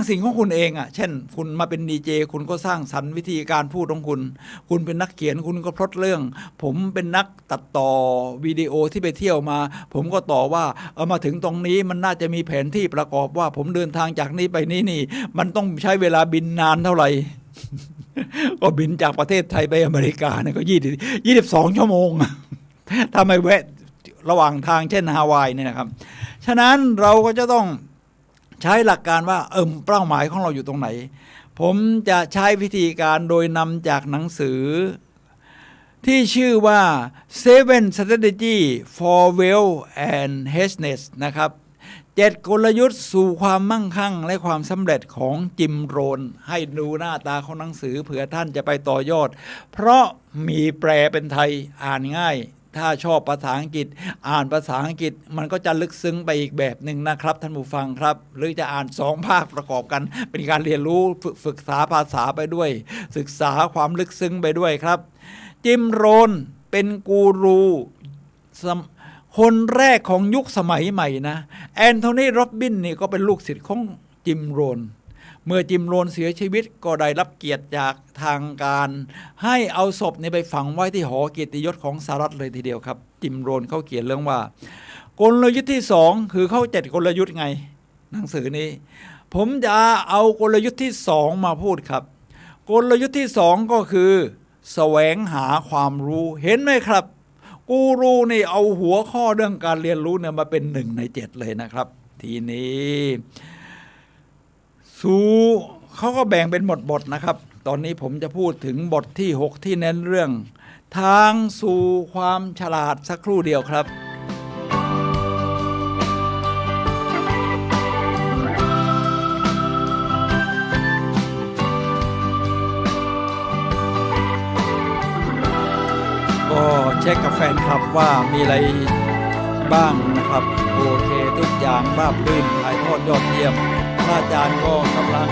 สิ่งของคุณเองอ่ะเช่นคุณมาเป็นดีเจคุณก็สร้างสรรค์วิธีการพูดของคุณเป็นนักเขียนคุณก็พล็อตเรื่องผมเป็นนักตัดต่อวิดีโอที่ไปเที่ยวมาผมก็ต่อว่าเอามาถึงตรงนี้มันน่าจะมีแผนที่ประกอบว่าผมเดินทางจากนี้ไปนี่มันต้องใช้เวลาบินนานเท่าไหร่ ก็บินจากประเทศไทยไปอเมริกาเนี่ยก็22 ชั่วโมงถ้าไม่แวะระหว่างทางเช่นฮาวายเนี่ยนะครับฉะนั้นเราก็จะต้องใช้หลักการว่าเป้าหมายของเราอยู่ตรงไหนผมจะใช้วิธีการโดยนำจากหนังสือที่ชื่อว่า Seven Strategy for Wealth and Happiness นะครับ7 กลยุทธ์สู่ความมั่งคั่งและความสำเร็จของจิมโรนให้ดูหน้าตาของหนังสือเผื่อท่านจะไปต่อยอดเพราะมีแปลเป็นไทยอ่านง่ายถ้าชอบภาษาอังกฤษอ่านภาษาอังกฤษมันก็จะลึกซึ้งไปอีกแบบหนึ่งนะครับท่านผู้ฟังครับหรือจะอ่าน2 ภาคประกอบกันเป็นการเรียนรู้ฝึกษาภาษาไปด้วยศึกษาความลึกซึ้งไปด้วยครับจิมโรนเป็นกูรูคนแรกของยุคสมัยใหม่นะแอนโทนีโรบบินนี่ก็เป็นลูกศิษย์ของจิมโรนเมื่อจิมโรนเสียชีวิตก็ได้รับเกียรติจากทางการให้เอาศพไปฝังไว้ที่หอเกียรติยศของสหรัฐเลยทีเดียวครับจิมโรนเขาเขียนเรื่องว่ากลยุทธ์ที่2คือเขา7 กลยุทธ์ไงหนังสือนี้ผมจะเอากลยุทธ์ที่2มาพูดครับกลยุทธ์ที่2ก็คือแสวงหาความรู้เห็นไหมครับกูรูนี่เอาหัวข้อเรื่องการเรียนรู้เนี่ยมาเป็น1 ใน 7เลยนะครับทีนี้เขาก็แบ่งเป็นบทนะครับตอนนี้ผมจะพูดถึงบทที่6ที่เน้นเรื่องทางสู่ความฉลาดสักครู่เดียวครับก็เช็คกับแฟนคลับว่ามีอะไรบ้างนะครับโอเคทุกอย่างราบรื่นถ่ายทอดยอดเยี่ยมพระอาจารย์ก็กำลัง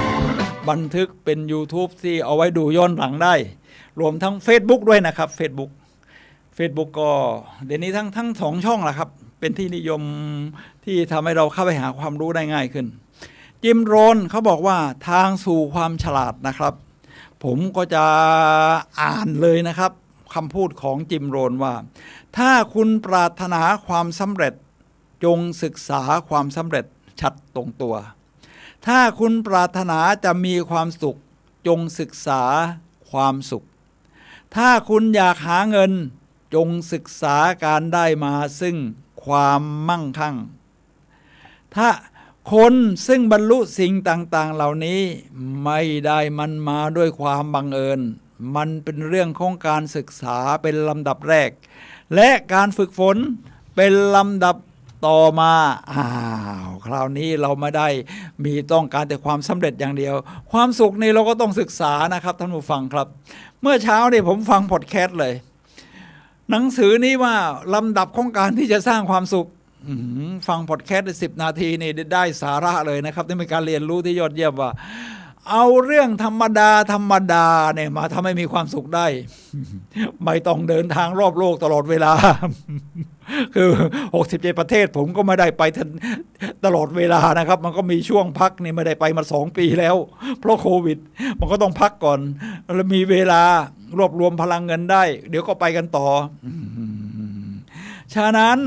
บันทึกเป็น YouTube ที่เอาไว้ดูย้อนหลังได้รวมทั้ง Facebook ด้วยนะครับ Facebook ก็เดี๋ยวนี้ทั้ง2 ช่องแหละครับเป็นที่นิยมที่ทำให้เราเข้าไปหาความรู้ได้ง่ายขึ้นจิมโรนเขาบอกว่าทางสู่ความฉลาดนะครับผมก็จะอ่านเลยนะครับคำพูดของจิมโรนว่าถ้าคุณปรารถนาความสำเร็จจงศึกษาความสำเร็จชัดตรงตัวถ้าคุณปรารถนาจะมีความสุขจงศึกษาความสุขถ้าคุณอยากหาเงินจงศึกษาการได้มาซึ่ง ความมั่งคั่งถ้าคนซึ่งบรรลุสิ่งต่างๆเหล่านี้ไม่ได้มันมาด้วยความบังเอิญมันเป็นเรื่องของการศึกษาเป็นลำดับแรกและการฝึกฝนเป็นลำดับต่อมาคราวนี้เราไม่ได้มีต้องการแต่ความสำเร็จอย่างเดียวความสุขนี่เราก็ต้องศึกษานะครับท่านผู้ฟังครับเมื่อเช้านี่ผมฟังพอดแคสต์เลยหนังสือนี้ว่าลำดับของการที่จะสร้างความสุขฟังพอดแคสต์ได้10 นาทีนี่ได้สาระเลยนะครับนี่เป็นการเรียนรู้ที่ยอดเยี่ยมว่าเอาเรื่องธรรมดาเนี่ยมาทำให้มีความสุขได้ ไม่ต้องเดินทางรอบโลกตลอดเวลา คือ67ประเทศผมก็ไม่ได้ไปตลอดเวลานะครับมันก็มีช่วงพักนี่ไม่ได้ไปมา2 ปีแล้วเพราะโควิดมันก็ต้องพักก่อนแล้วมีเวลารวบรวมพลังเงินได้เดี๋ยวก็ไปกันต่อฉะนั้น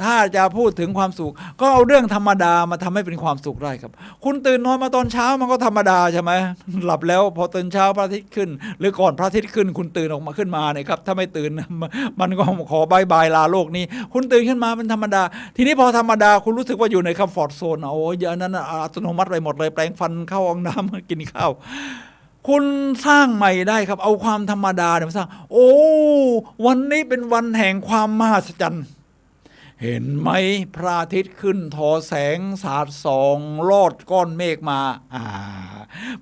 ถ้าจะพูดถึงความสุขก็เอาเรื่องธรรมดามาทำให้เป็นความสุขได้ครับคุณตื่นนอนมาตอนเช้ามันก็ธรรมดาใช่ไหมหลับแล้วพอตื่นเช้าพระอาทิตย์ขึ้นหรือก่อนพระอาทิตย์ขึ้นคุณตื่นออกมาขึ้นมาเนี่ยครับถ้าไม่ตื่นมันก็ขอบายบายลาโลกนี้คุณตื่นขึ้นมาเป็นธรรมดาทีนี้พอธรรมดาคุณรู้สึกว่าอยู่ในคัมฟอร์ตโซนโอ้ยอันนั้นอัตโนมัติไปหมดเลยแปรงฟันเข้าห้องน้ำกินข้าวคุณสร้างใหม่ได้ครับเอาความธรรมดาเนี่ยมาสร้างโอ้วันนี้เป็นวันแห่งความมหัศจรรย์เห็นไหมพระอาทิตย์ขึ้นทอแสงสาดส่องลอดก้อนเมฆมา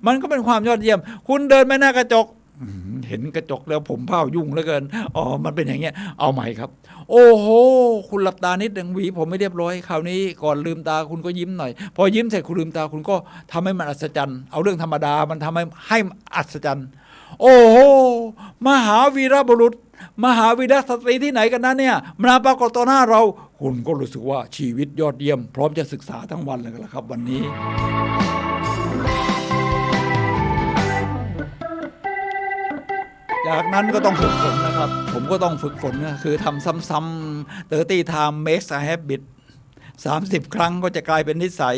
มันก็เป็นความยอดเยี่ยมคุณเดินไปหน้ากระจกเห็นกระจกแล้วผมเผ้ายุ่งเหลือเกินมันเป็นอย่างเงี้ยเอาใหม่ครับโอ้โหคุณหลับตานิดหนึ่งหวีผมไม่เรียบร้อยคราวนี้ก่อนลืมตาคุณก็ยิ้มหน่อยพอยิ้มเสร็จคุณลืมตาคุณก็ทำให้มันอัศจรรย์เอาเรื่องธรรมดามันทำให้อัศจรรย์โอ้โหมหาวีรบุรุษมหาวีรสตรีที่ไหนกันนะเนี่ยมาปรากฏต่อหน้าเราคุณก็รู้สึกว่าชีวิตยอดเยี่ยมพร้อมจะศึกษาทั้งวันเลยละครับวันนี้จากนั้นก็ต้องฝึกฝนนะครับผมก็ต้องฝึกฝนนะคือทำซ้ำๆ30 time makes a habit 30 ครั้งก็จะกลายเป็นนิสัย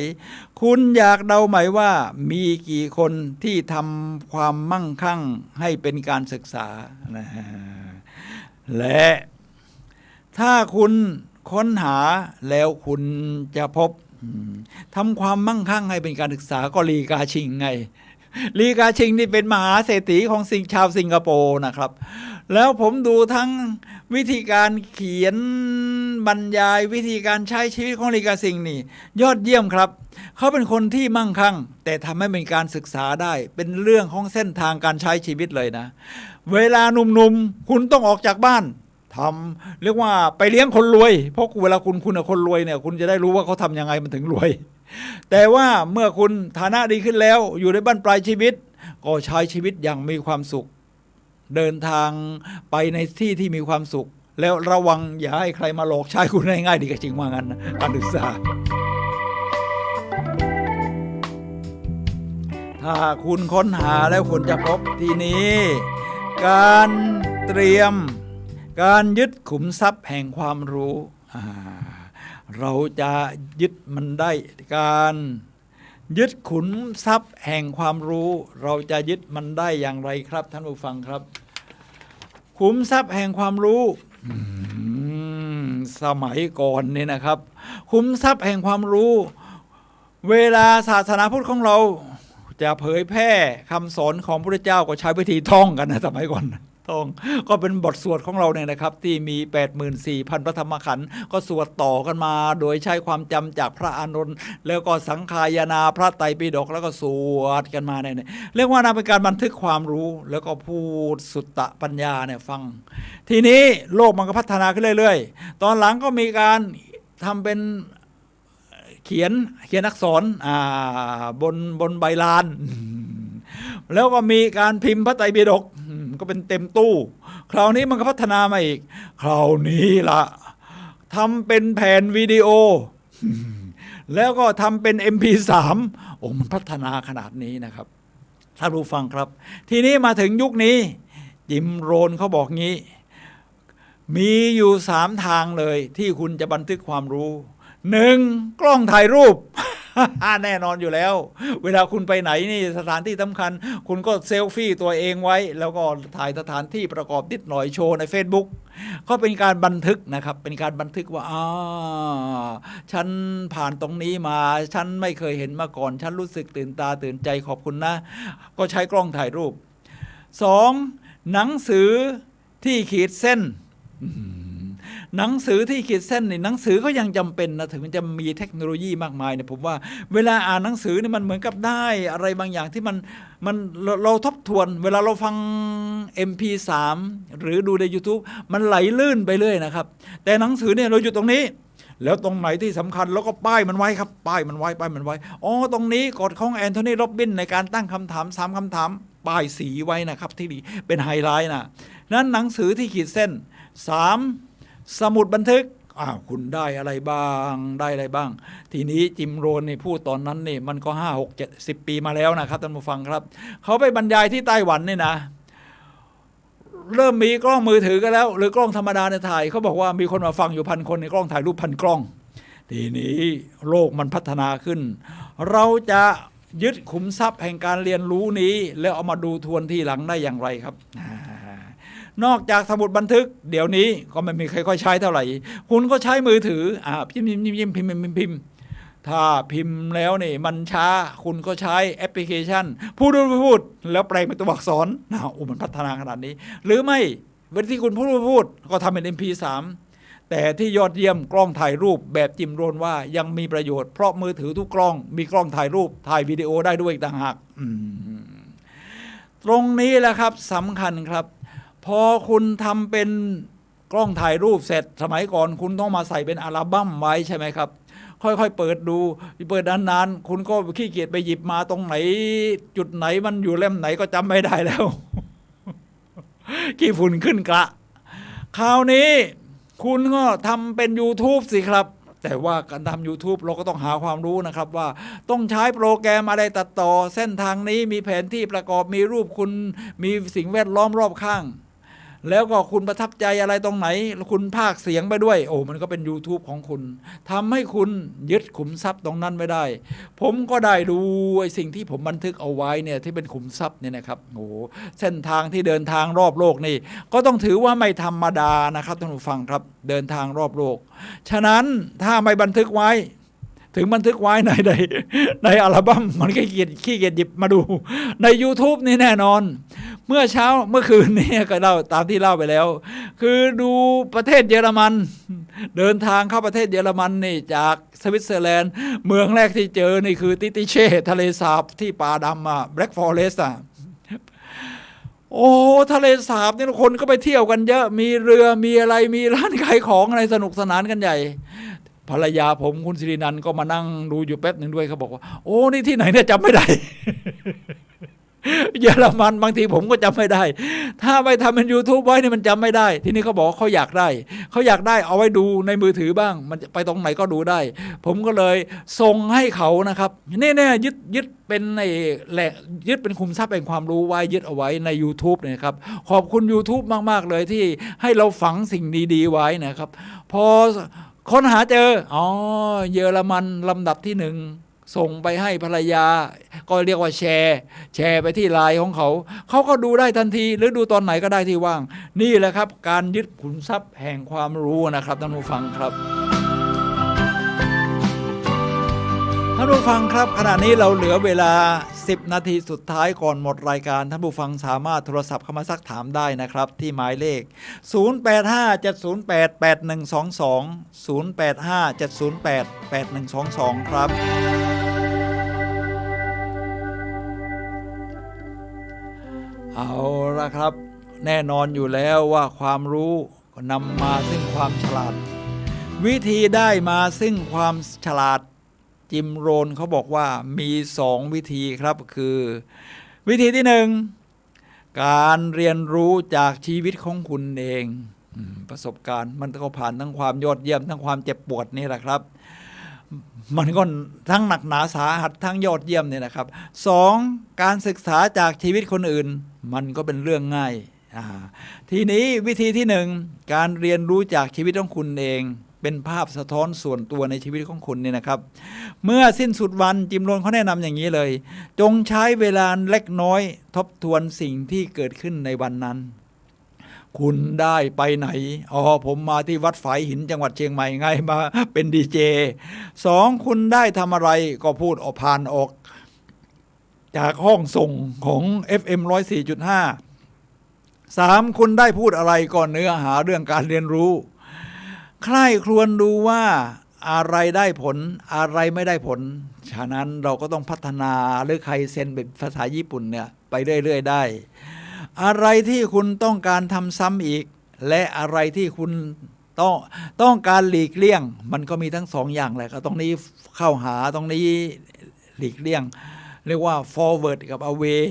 คุณอยากเดาไหมว่ามีกี่คนที่ทำความมั่งคั่งให้เป็นการศึกษานะและถ้าคุณค้นหาแล้วคุณจะพบทำความมั่งคั่งให้เป็นการศึกษาก็ลีกาชิงไงลีกาชิงนี่เป็นมหาเศรษฐีของชาวสิงคโปร์นะครับแล้วผมดูทั้งวิธีการเขียนบรรยายวิธีการใช้ชีวิตของลีกาชิงนี่ยอดเยี่ยมครับเขาเป็นคนที่มั่งคั่งแต่ทำให้เป็นการศึกษาได้เป็นเรื่องของเส้นทางการใช้ชีวิตเลยนะเวลาหนุ่มๆคุณต้องออกจากบ้านทำเรียกว่าไปเลี้ยงคนรวยเพราะเวลาคุณคนรวยเนี่ยคุณจะได้รู้ว่าเขาทำยังไงมันถึงรวยแต่ว่าเมื่อคุณฐานะดีขึ้นแล้วอยู่ในบ้านปลายชีวิตก็ใช้ชีวิตอย่างมีความสุขเดินทางไปในที่ที่มีความสุขแล้วระวังอย่าให้ใครมาหลอกใช้คุณง่ายๆดีก็จริงว่างั้นการศึกษาถ้าคุณค้นหาแล้วคุณจะพบทีนี้การเตรียมการยึดขุมทรัพย์แห่งความรู้เราจะยึดมันได้การยึดขุมทรัพย์แห่งความรู้เราจะยึดมันได้อย่างไรครับท่านผู้ฟังครับขุมทรัพย์แห่งความรู้สมัยก่อนนี่นะครับขุมทรัพย์แห่งความรู้เวลาศาสนาพุทธของเราจะเผยแพร่คำสอนของพระพุทธเจ้าก็ใช้วิธีท่องกันนะสมัยก่อนท่องก็เป็นบทสวดของเราเนี่ยนะครับที่มี 84,000 พระธรรมขันธ์ก็สวดต่อกันมาโดยใช้ความจำจากพระอานนท์แล้วก็สังฆายนาพระไตรปิฎกแล้วก็สวดกันมาเนี่ยเรียกว่าเป็นการบันทึกความรู้แล้วก็พูดสุตตะปัญญาเนี่ยฟังทีนี้โลกมันก็พัฒนาขึ้นเรื่อยๆตอนหลังก็มีการทำเป็นเขียนอักษรบนใบลานแล้วก็มีการพิมพ์พระไตรปิฎกก็เป็นเต็มตู้คราวนี้มันก็พัฒนามาอีกคราวนี้ล่ะทำเป็นแผ่นวิดีโอแล้วก็ทำเป็น MP3 มันพัฒนาขนาดนี้นะครับท่านผู้ฟังครับทีนี้มาถึงยุคนี้จิมโรนเขาบอกงี้มีอยู่3 ทางเลยที่คุณจะบันทึกความรู้1กล้องถ่ายรูป แน่นอนอยู่แล้วเวลาคุณไปไหนนี่สถานที่สำคัญคุณก็เซลฟี่ตัวเองไว้แล้วก็ถ่ายสถานที่ประกอบนิดหน่อยโชว์ใน Facebook ก็เป็นการบันทึกนะครับเป็นการบันทึกว่าฉันผ่านตรงนี้มาฉันไม่เคยเห็นมาก่อนฉันรู้สึกตื่นตาตื่นใจขอบคุณนะก็ใช้กล้องถ่ายรูป 2. หนังสือที่ขีดเส้นหนังสือที่ขีดเส้นนี่หนังสือก็ยังจำเป็นนะถึงมันจะมีเทคโนโลยีมากมายเนี่ยผมว่าเวลาอ่านหนังสือนี่มันเหมือนกับได้อะไรบางอย่างที่มันเราทบทวนเวลาเราฟัง MP3 หรือดูใน YouTube มันไหลลื่นไปเรื่อยนะครับแต่หนังสือเนี่ยเราอยู่ตรงนี้แล้วตรงไหนที่สำคัญแล้วก็ป้ายมันไว้ครับป้ายมันไว้ตรงนี้กฎของแอนโทนีโรบบินในการตั้งคำถาม3คำถามป้ายสีไว้นะครับที่เป็นไฮไลท์นะนั้นหนังสือที่ขีดเส้น 3. สมุดบันทึกคุณได้อะไรบ้างทีนี้จิมโรนนี่พูดตอนนั้นนี่มันก็5 6 7 10 ปีมาแล้วนะครับท่านผู้ฟังครับเขาไปบรรยายที่ไต้หวันนี่นะเริ่มมีกล้องมือถือกันแล้วหรือกล้องธรรมดาในถ่ายเขาบอกว่ามีคนมาฟังอยู่1,000 คนในกล้องถ่ายรูป1,000 กล้องทีนี้โลกมันพัฒนาขึ้นเราจะยึดขุมทรัพย์แห่งการเรียนรู้นี้แล้วเอามาดูทวนที่หลังได้อย่างไรครับนอกจากสมุดบันทึกเดี๋ยวนี้ก็ไม่มีใครค่อยใช้เท่าไหร่คุณก็ใช้มือถือพิมพ์พิมพ์ถ้าพิมพ์แล้วนี่มันช้าคุณก็ใช้แอปพลิเคชันพูดแล้วแปลงเป็นตัวอักษรมันพัฒนาขนาดนี้หรือไม่เวลาที่คุณพูดก็ทำเป็น MP3 แต่ที่ยอดเยี่ยมกล้องถ่ายรูปแบบจิมโรนว่ายังมีประโยชน์เพราะมือถือทุกกล้องมีกล้องถ่ายรูปถ่ายวิดีโอได้ด้วยต่างหากตรงนี้แหละครับสำคัญครับพอคุณทำเป็นกล้องถ่ายรูปเสร็จสมัยก่อนคุณต้องมาใส่เป็นอัลบั้มไว้ใช่ไหมครับค่อยๆเปิดดูเปิดนานๆคุณก็ขี้เกียจไปหยิบมาตรงไหนจุดไหนมันอยู่เล่มไหนก็จำไม่ได้แล้ว ขี้ฝุ่นขึ้นกระคราวนี้คุณก็ทำเป็น YouTube สิครับแต่ว่าการทำ YouTube เราก็ต้องหาความรู้นะครับว่าต้องใช้โปรแกรมอะไรตัดต่อเส้นทางนี้มีแผนที่ประกอบมีรูปคุณมีสิ่งแวดล้อมรอบข้างแล้วก็คุณประทับใจอะไรตรงไหนคุณพากย์เสียงไปด้วยมันก็เป็น YouTube ของคุณทำให้คุณยึดขุมทรัพย์ตรงนั้นไม่ได้ผมก็ได้ดูไอ้สิ่งที่ผมบันทึกเอาไว้เนี่ยที่เป็นขุมทรัพย์เนี่ยนะครับเส้นทางที่เดินทางรอบโลกนี่ก็ต้องถือว่าไม่ธรรมดานะครับท่านผู้ฟังครับเดินทางรอบโลกฉะนั้นถ้าไม่บันทึกไว้ถึงบันทึกไว้ในอัลบั้มมันขี้เกียจหยิบมาดูใน YouTube นี่แน่นอนเมื่อคืนนี้ก็เล่าตามที่เล่าไปแล้วคือดูประเทศเยอรมันเดินทางเข้าประเทศเยอรมันนี่จากสวิตเซอร์แลนด์เมืองแรกที่เจอนี่คือติติเช่ทะเลสาบที่ป่าดำแบล็กฟอเรสต์ทะเลสาบนี่คนก็ไปเที่ยวกันเยอะมีเรือมีอะไรมีร้านขายของอะไรสนุกสนานกันใหญ่ภรรยาผมคุณสิรินันท์ก็มานั่งดูอยู่แป๊บหนึ่งด้วยเขาบอกว่านี่ที่ไหนเนี่ยจำไม่ได้ เยอรมันบางทีผมก็จำไม่ได้ถ้าไม่ทำเป็น YouTube ไว้นี่มันจำไม่ได้ทีนี้เขาบอกเขาอยากได้เอาไว้ดูในมือถือบ้างมันไปตรงไหนก็ดูได้ผมก็เลยส่งให้เขานะครับแน่ยึดเป็นในแหล่งยึดเป็นคุมทรัพย์เป็นความรู้ไว้ยึดเอาไว้ใน YouTube นะครับขอบคุณ YouTube มากๆเลยที่ให้เราฝังสิ่งดีๆไว้นะครับพอค้นหาเจอเยอรมันลำดับที่ 1ส่งไปให้ภรรยาก็เรียกว่าแชร์ไปที่ไลน์ของเขาก็ดูได้ทันทีหรือดูตอนไหนก็ได้ที่ว่างนี่แหละครับการยึดขุมทรัพย์แห่งความรู้นะครับท่านผู้ฟังครับท่านผู้ฟังครับขณะนี้เราเหลือเวลา10 นาทีสุดท้ายก่อนหมดรายการท่านผู้ฟังสามารถโทรศัพท์เข้ามาซักถามได้นะครับที่หมายเลข0857088122 0857088122ครับเอาละครับแน่นอนอยู่แล้วว่าความรู้นำมาซึ่งความฉลาดวิธีได้มาซึ่งความฉลาดจิมโรนเขาบอกว่ามี2วิธีครับคือวิธีที่1การเรียนรู้จากชีวิตของคุณเองประสบการณ์มันก็ผ่านทั้งความยอดเยี่ยมทั้งความเจ็บปวดนี่แหละครับมันก็ทั้งหนักหนาสาหัสทั้งยอดเยี่ยมเนี่ยนะครับ2การศึกษาจากชีวิตคนอื่นมันก็เป็นเรื่องง่ายทีนี้วิธีที่1การเรียนรู้จากชีวิตของคุณเองเ เป็นภาพสะท้อนส่วนตัวในชีวิตของคุณเนี่ยนะครับ เมื่อสิ้นสุดวันจิมโรนเขาแนะนำอย่างนี้เลย จงใช้เวลาเล็กน้อยทบทวนสิ่งที่เกิดขึ้นในวันนั้น คุณได้ไปไหนผมมาที่วัดฝายหินจังหวัดเชียงใหม่ไงมาเป็นดีเจ2คุณได้ทำอะไรก็พูดออกผ่านออกจากห้องส่งของ FM 104.5 3คุณได้พูดอะไรก่อนเนื้อหาเรื่องการเรียนรู้ใคร่ครวญดูว่าอะไรได้ผลอะไรไม่ได้ผลฉะนั้นเราก็ต้องพัฒนาหรือใครเซ็นเป็นภาษาญี่ปุ่นเนี่ยไปเรื่อยๆได้อะไรที่คุณต้องการทำซ้ำอีกและอะไรที่คุณต้องการหลีกเลี่ยงมันก็มีทั้ง2 อย่างแหละก็ตรงนี้เข้าหาตรงนี้หลีกเลี่ยงเรียกว่า forward กับ away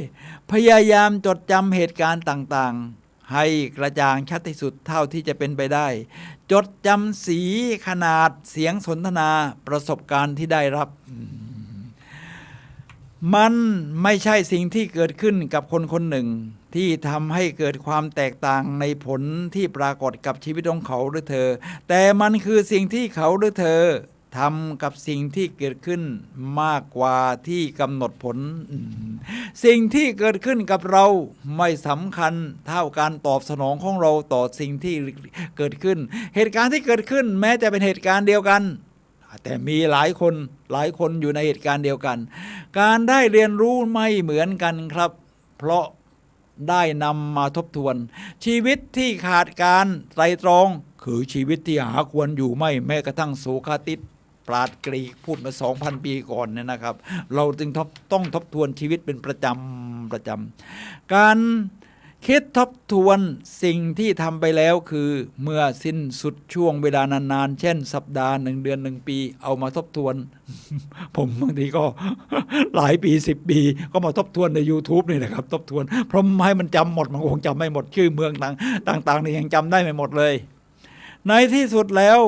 พยายามจดจำเหตุการณ์ต่างๆให้กระจ่างชัดที่สุดเท่าที่จะเป็นไปได้จดจำสีขนาดเสียงสนทนาประสบการณ์ที่ได้รับมันไม่ใช่สิ่งที่เกิดขึ้นกับคนคนหนึ่งที่ทำให้เกิดความแตกต่างในผลที่ปรากฏกับชีวิตของเขาหรือเธอแต่มันคือสิ่งที่เขาหรือเธอทำกับสิ่งที่เกิดขึ้นมากกว่าที่กำหนดผลสิ่งที่เกิดขึ้นกับเราไม่สำคัญเท่าการตอบสนองของเราต่อสิ่งที่เกิดขึ้นเหตุการณ์ที่เกิดขึ้นแม้จะเป็นเหตุการณ์เดียวกันแต่มีหลายคนอยู่ในเหตุการณ์เดียวกันการได้เรียนรู้ไม่เหมือนกันครับเพราะได้นำมาทบทวนชีวิตที่ขาดการไตร่ตรองคือชีวิตที่หาควรอยู่ไม่แม้กระทั่งโสคราติสปราชญ์กรีกพูดมา 2,000 ปีก่อนเนี่ยนะครับเราจึงต้องทบทวนชีวิตเป็นประจำการคิดทบทวนสิ่งที่ทำไปแล้วคือเมื่อสิ้นสุดช่วงเวลานานๆเช่นสัปดาห์1 เดือน1 ปีเอามาทบทวน ผมบางทีก็หลายปี10 ปีก็มาทบทวนใน YouTube นี่แหละครับทบทวนเพราะให้มันจำหมดมันคงจำไม่หมดชื่อเมืองต่างๆนี่ยังจำได้ไม่หมดเลยในที่สุดแล้ว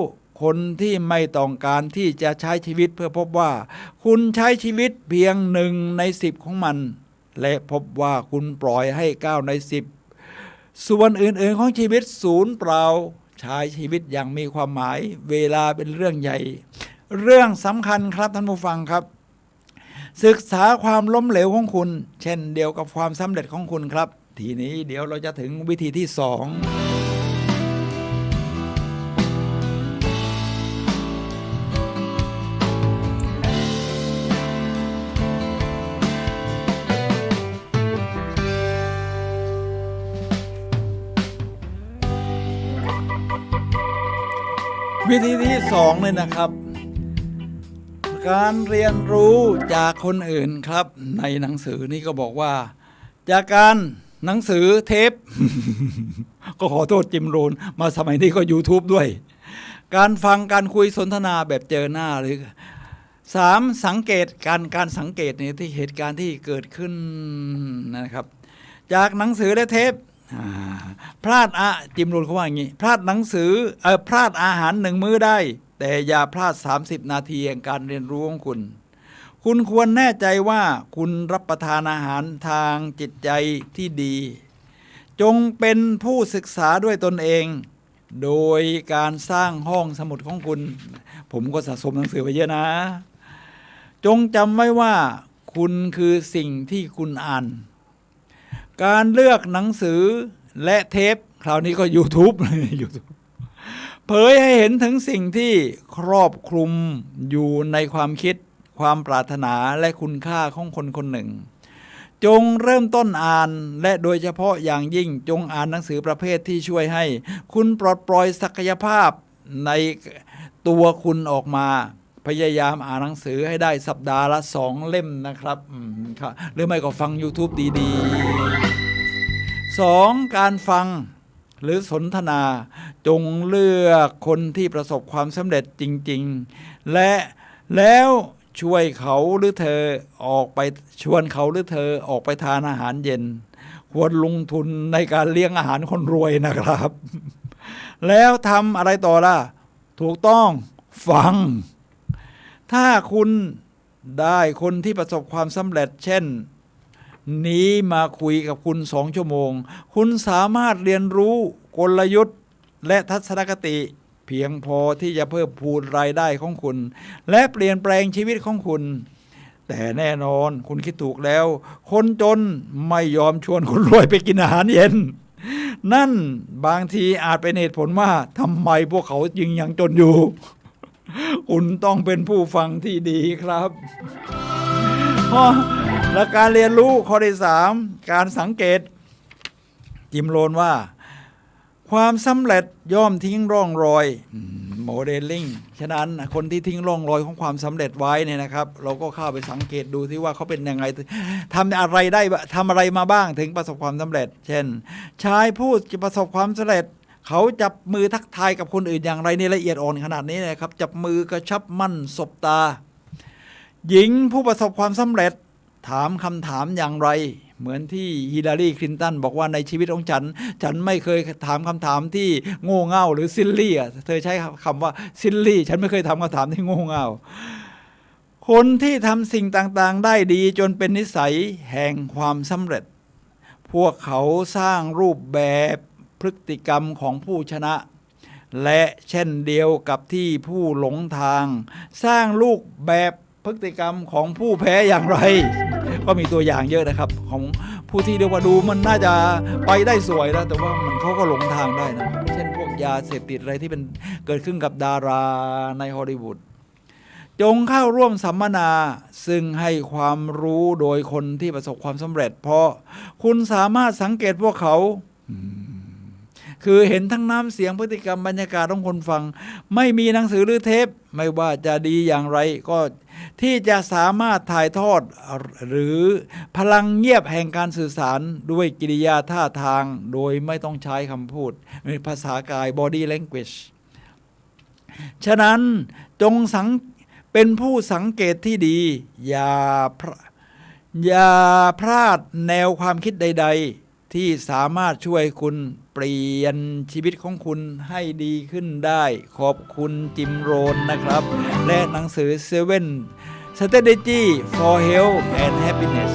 คนที่ไม่ต้องการที่จะใช้ชีวิตเพื่อพบว่าคุณใช้ชีวิตเพียง1 ใน 10ของมันและพบว่าคุณปล่อยให้9 ใน 10ส่วนอื่นๆของชีวิตศูนย์เปล่าใช้ชีวิตอย่างมีความหมายเวลาเป็นเรื่องใหญ่เรื่องสำคัญครับท่านผู้ฟังครับศึกษาความล้มเหลวของคุณเช่นเดียวกับความสำเร็จของคุณครับทีนี้เดี๋ยวเราจะถึงวิธีที่2วิธีที่2เลยนะครับการเรียนรู้จากคนอื่นครับในหนังสือนี่ก็บอกว่าจากการหนังสือเทป ก็ขอโทษจิมโรนมาสมัยนี้ก็ YouTube ด้วยการฟังการคุยสนทนาแบบเจอหน้าหรือ3สังเกตการสังเกตในที่เหตุการณ์ที่เกิดขึ้นนะครับจากหนังสือและเทปพลาดจิมโรนเขาว่าอย่างนี้พลาดหนังสือพลาดอาหาร1 มื้อได้แต่อย่าพลาด30 นาทีแห่งการเรียนรู้ของคุณควรแน่ใจว่าคุณรับประทานอาหารทางจิตใจที่ดีจงเป็นผู้ศึกษาด้วยตนเองโดยการสร้างห้องสมุดของคุณผมก็สะสมหนังสือไปเยอะนะจงจำไว้ว่าคุณคือสิ่งที่คุณอ่านการเลือกหนังสือและเทปคราวนี้ก็ YouTube เผยให้เห็นถึงสิ่งที่ครอบคลุมอยู่ในความคิดความปรารถนาและคุณค่าของคนคนหนึ่งจงเริ่มต้นอ่านและโดยเฉพาะอย่างยิ่งจงอ่านหนังสือประเภทที่ช่วยให้คุณปลดปล่อยศักยภาพในตัวคุณออกมาพยายามอ่านหนังสือให้ได้สัปดาห์ละ2 เล่มนะครับหรือไม่ก็ฟัง YouTube ดีๆ2การฟังหรือสนทนาจงเลือกคนที่ประสบความสำเร็จจริงๆแล้วช่วยเขาหรือเธอชวนเขาหรือเธอออกไปทานอาหารเย็นควรลงทุนในการเลี้ยงอาหารคนรวยนะครับแล้วทำอะไรต่อล่ะถูกต้องฟังถ้าคุณได้คนที่ประสบความสำเร็จเช่นนี้มาคุยกับคุณ2 ชั่วโมงคุณสามารถเรียนรู้กลยุทธ์และทัศนคติ เพียงพอที่จะเพิ่มพูนรายได้ของคุณ และเปลี่ยนแปลงชีวิตของคุณ แต่แน่นอนคุณคิดถูกแล้ว คนจนไม่ยอมชวนคนรวยไปกินอาหารเย็น นั่นบางทีอาจเป็นเหตุผลว่าทำไมพวกเขาจึงยังจนอยู่ คุณต้องเป็นผู้ฟังที่ดีครับและการเรียนรู้ข้อที่ 3 การสังเกตจิมโรนว่าความสำเร็จย่อมทิ้งร่องรอยโมเดลลิ่งฉะนั้นคนที่ทิ้งร่องรอยของความสำเร็จไว้เนี่ยนะครับเราก็เข้าไปสังเกตดูที่ว่าเขาเป็นยังไงทำอะไรได้ทำอะไรมาบ้างถึงประสบความสำเร็จเช่นชายผู้ประสบความสำเร็จเขาจับมือทักทายกับคนอื่นอย่างไรในละเอียดอ่อนขนาดนี้นะครับจับมือกระชับมั่นสบตาหญิงผู้ประสบความสำเร็จถามคำถามอย่างไรเหมือนที่ฮิลลารีคลินตันบอกว่าในชีวิตของฉันไม่เคยถามคำถามที่โง่เง่าหรือซิลลี่เธอใช้คำว่าซิลลี่ฉันไม่เคยถามคำถามที่โง่เง่าคนที่ทำสิ่งต่างๆได้ดีจนเป็นนิสัยแห่งความสำเร็จพวกเขาสร้างรูปแบบพฤติกรรมของผู้ชนะและเช่นเดียวกับที่ผู้หลงทางสร้างรูปแบบพฤติกรรมของผู้แพ้อย่างไรก็มีตัวอย่างเยอะนะครับของผู้ที่เรียกว่าดูมันน่าจะไปได้สวยแล้วแต่ว่ามันเขาก็หลงทางได้นะเช่นพวกยาเสพติดอะไรที่เป็นเกิดขึ้นกับดาราในฮอลลีวูดจงเข้าร่วมสัมมนาซึ่งให้ความรู้โดยคนที่ประสบความสำเร็จเพราะคุณสามารถสังเกตพวกเขาคือเห็นทั้งน้ำเสียงพฤติกรรมบรรยากาศของคนฟังไม่มีหนังสือหรือเทปไม่ว่าจะดีอย่างไรก็ที่จะสามารถถ่ายทอดหรือพลังเงียบแห่งการสื่อสารด้วยกิริยาท่าทางโดยไม่ต้องใช้คำพูดในภาษากาย body language ฉะนั้นจงเป็นผู้สังเกตที่ดีอย่าพลาดแนวความคิดใดๆที่สามารถช่วยคุณเปลี่ยนชีวิตของคุณให้ดีขึ้นได้ขอบคุณจิมโรนนะครับและหนังสือ Seven Strategy for Health and Happiness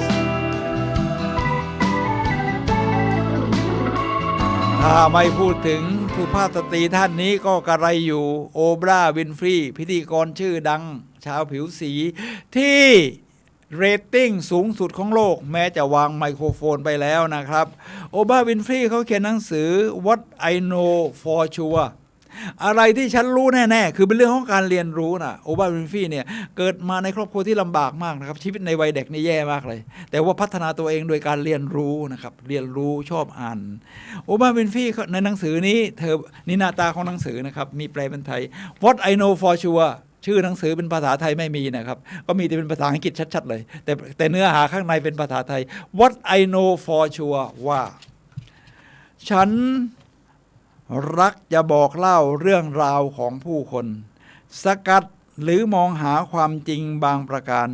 ถ้าไม่พูดถึงสุภาพสตรีท่านนี้ก็กระไรอยู่โอบราวินฟรีพิธีกรชื่อดังชาวผิวสีที่เรตติ้งสูงสุดของโลกแม้จะวางไมโครโฟนไปแล้วนะครับโอบราวินฟรีเขาเขียนหนังสือ What I Know for Sure อะไรที่ฉันรู้แน่ๆคือเป็นเรื่องของการเรียนรู้นะโอบราวินฟรีเนี่ยเกิดมาในครอบครัวที่ลำบากมากนะครับชีวิตในวัยเด็กนี่แย่มากเลยแต่ว่าพัฒนาตัวเองโดยการเรียนรู้นะครับเรียนรู้ชอบอ่านโอบราวินฟรีในหนังสือนี้นี่หน้าตาของหนังสือนะครับมีแปลเป็นไทย What I Know for Sureชื่อหนังสือเป็นภาษาไทยไม่มีนะครับก็มีแต่เป็นภาษาอังกฤษชัดๆเลยแต่เนื้อหาข้างในเป็นภาษาไทย What I know for sure ว่าฉันรักจะบอกเล่าเรื่องราวของผู้คนสกัดหรือมองหาความจริงบางประการ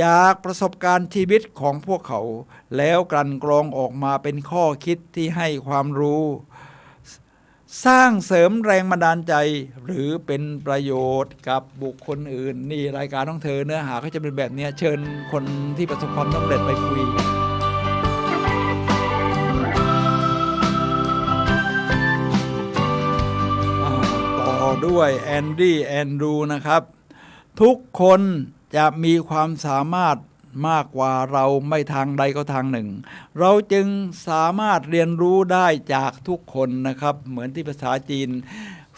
จากประสบการณ์ชีวิตของพวกเขาแล้วกลั่นกรองออกมาเป็นข้อคิดที่ให้ความรู้สร้างเสริมแรงบันดาลใจหรือเป็นประโยชน์กับบุคคลอื่นนี่รายการของเธอเนื้อหาก็จะเป็นแบบนี้เชิญคนที่ประสบความสำเร็จไปคุยต่อด้วยแอนดี้แอนดรูนะครับทุกคนจะมีความสามารถมากกว่าเราไม่ทางใดก็ทางหนึ่งเราจึงสามารถเรียนรู้ได้จากทุกคนนะครับเหมือนที่ภาษาจีน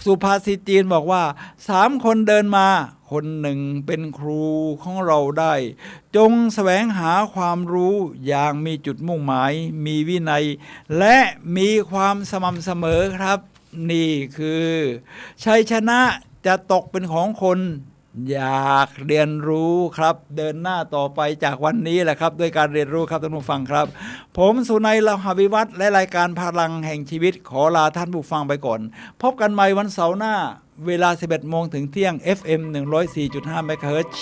สุภาษิตจีนบอกว่า3 คนเดินมาคนหนึ่งเป็นครูของเราได้จงแสวงหาความรู้อย่างมีจุดมุ่งหมายมีวินัยและมีความสม่ำเสมอครับนี่คือชัยชนะจะตกเป็นของคนอยากเรียนรู้ครับเดินหน้าต่อไปจากวันนี้แหละครับด้วยการเรียนรู้ครับท่านผู้ฟังครับผมสุนัย ลาหวิวัฒน์และรายการพลังแห่งชีวิตขอลาท่านผู้ฟังไปก่อนพบกันใหม่วันเสาร์หน้าเวลา 11 โมงถึงเที่ยง FM 104.5 เมกะเฮิรตซ์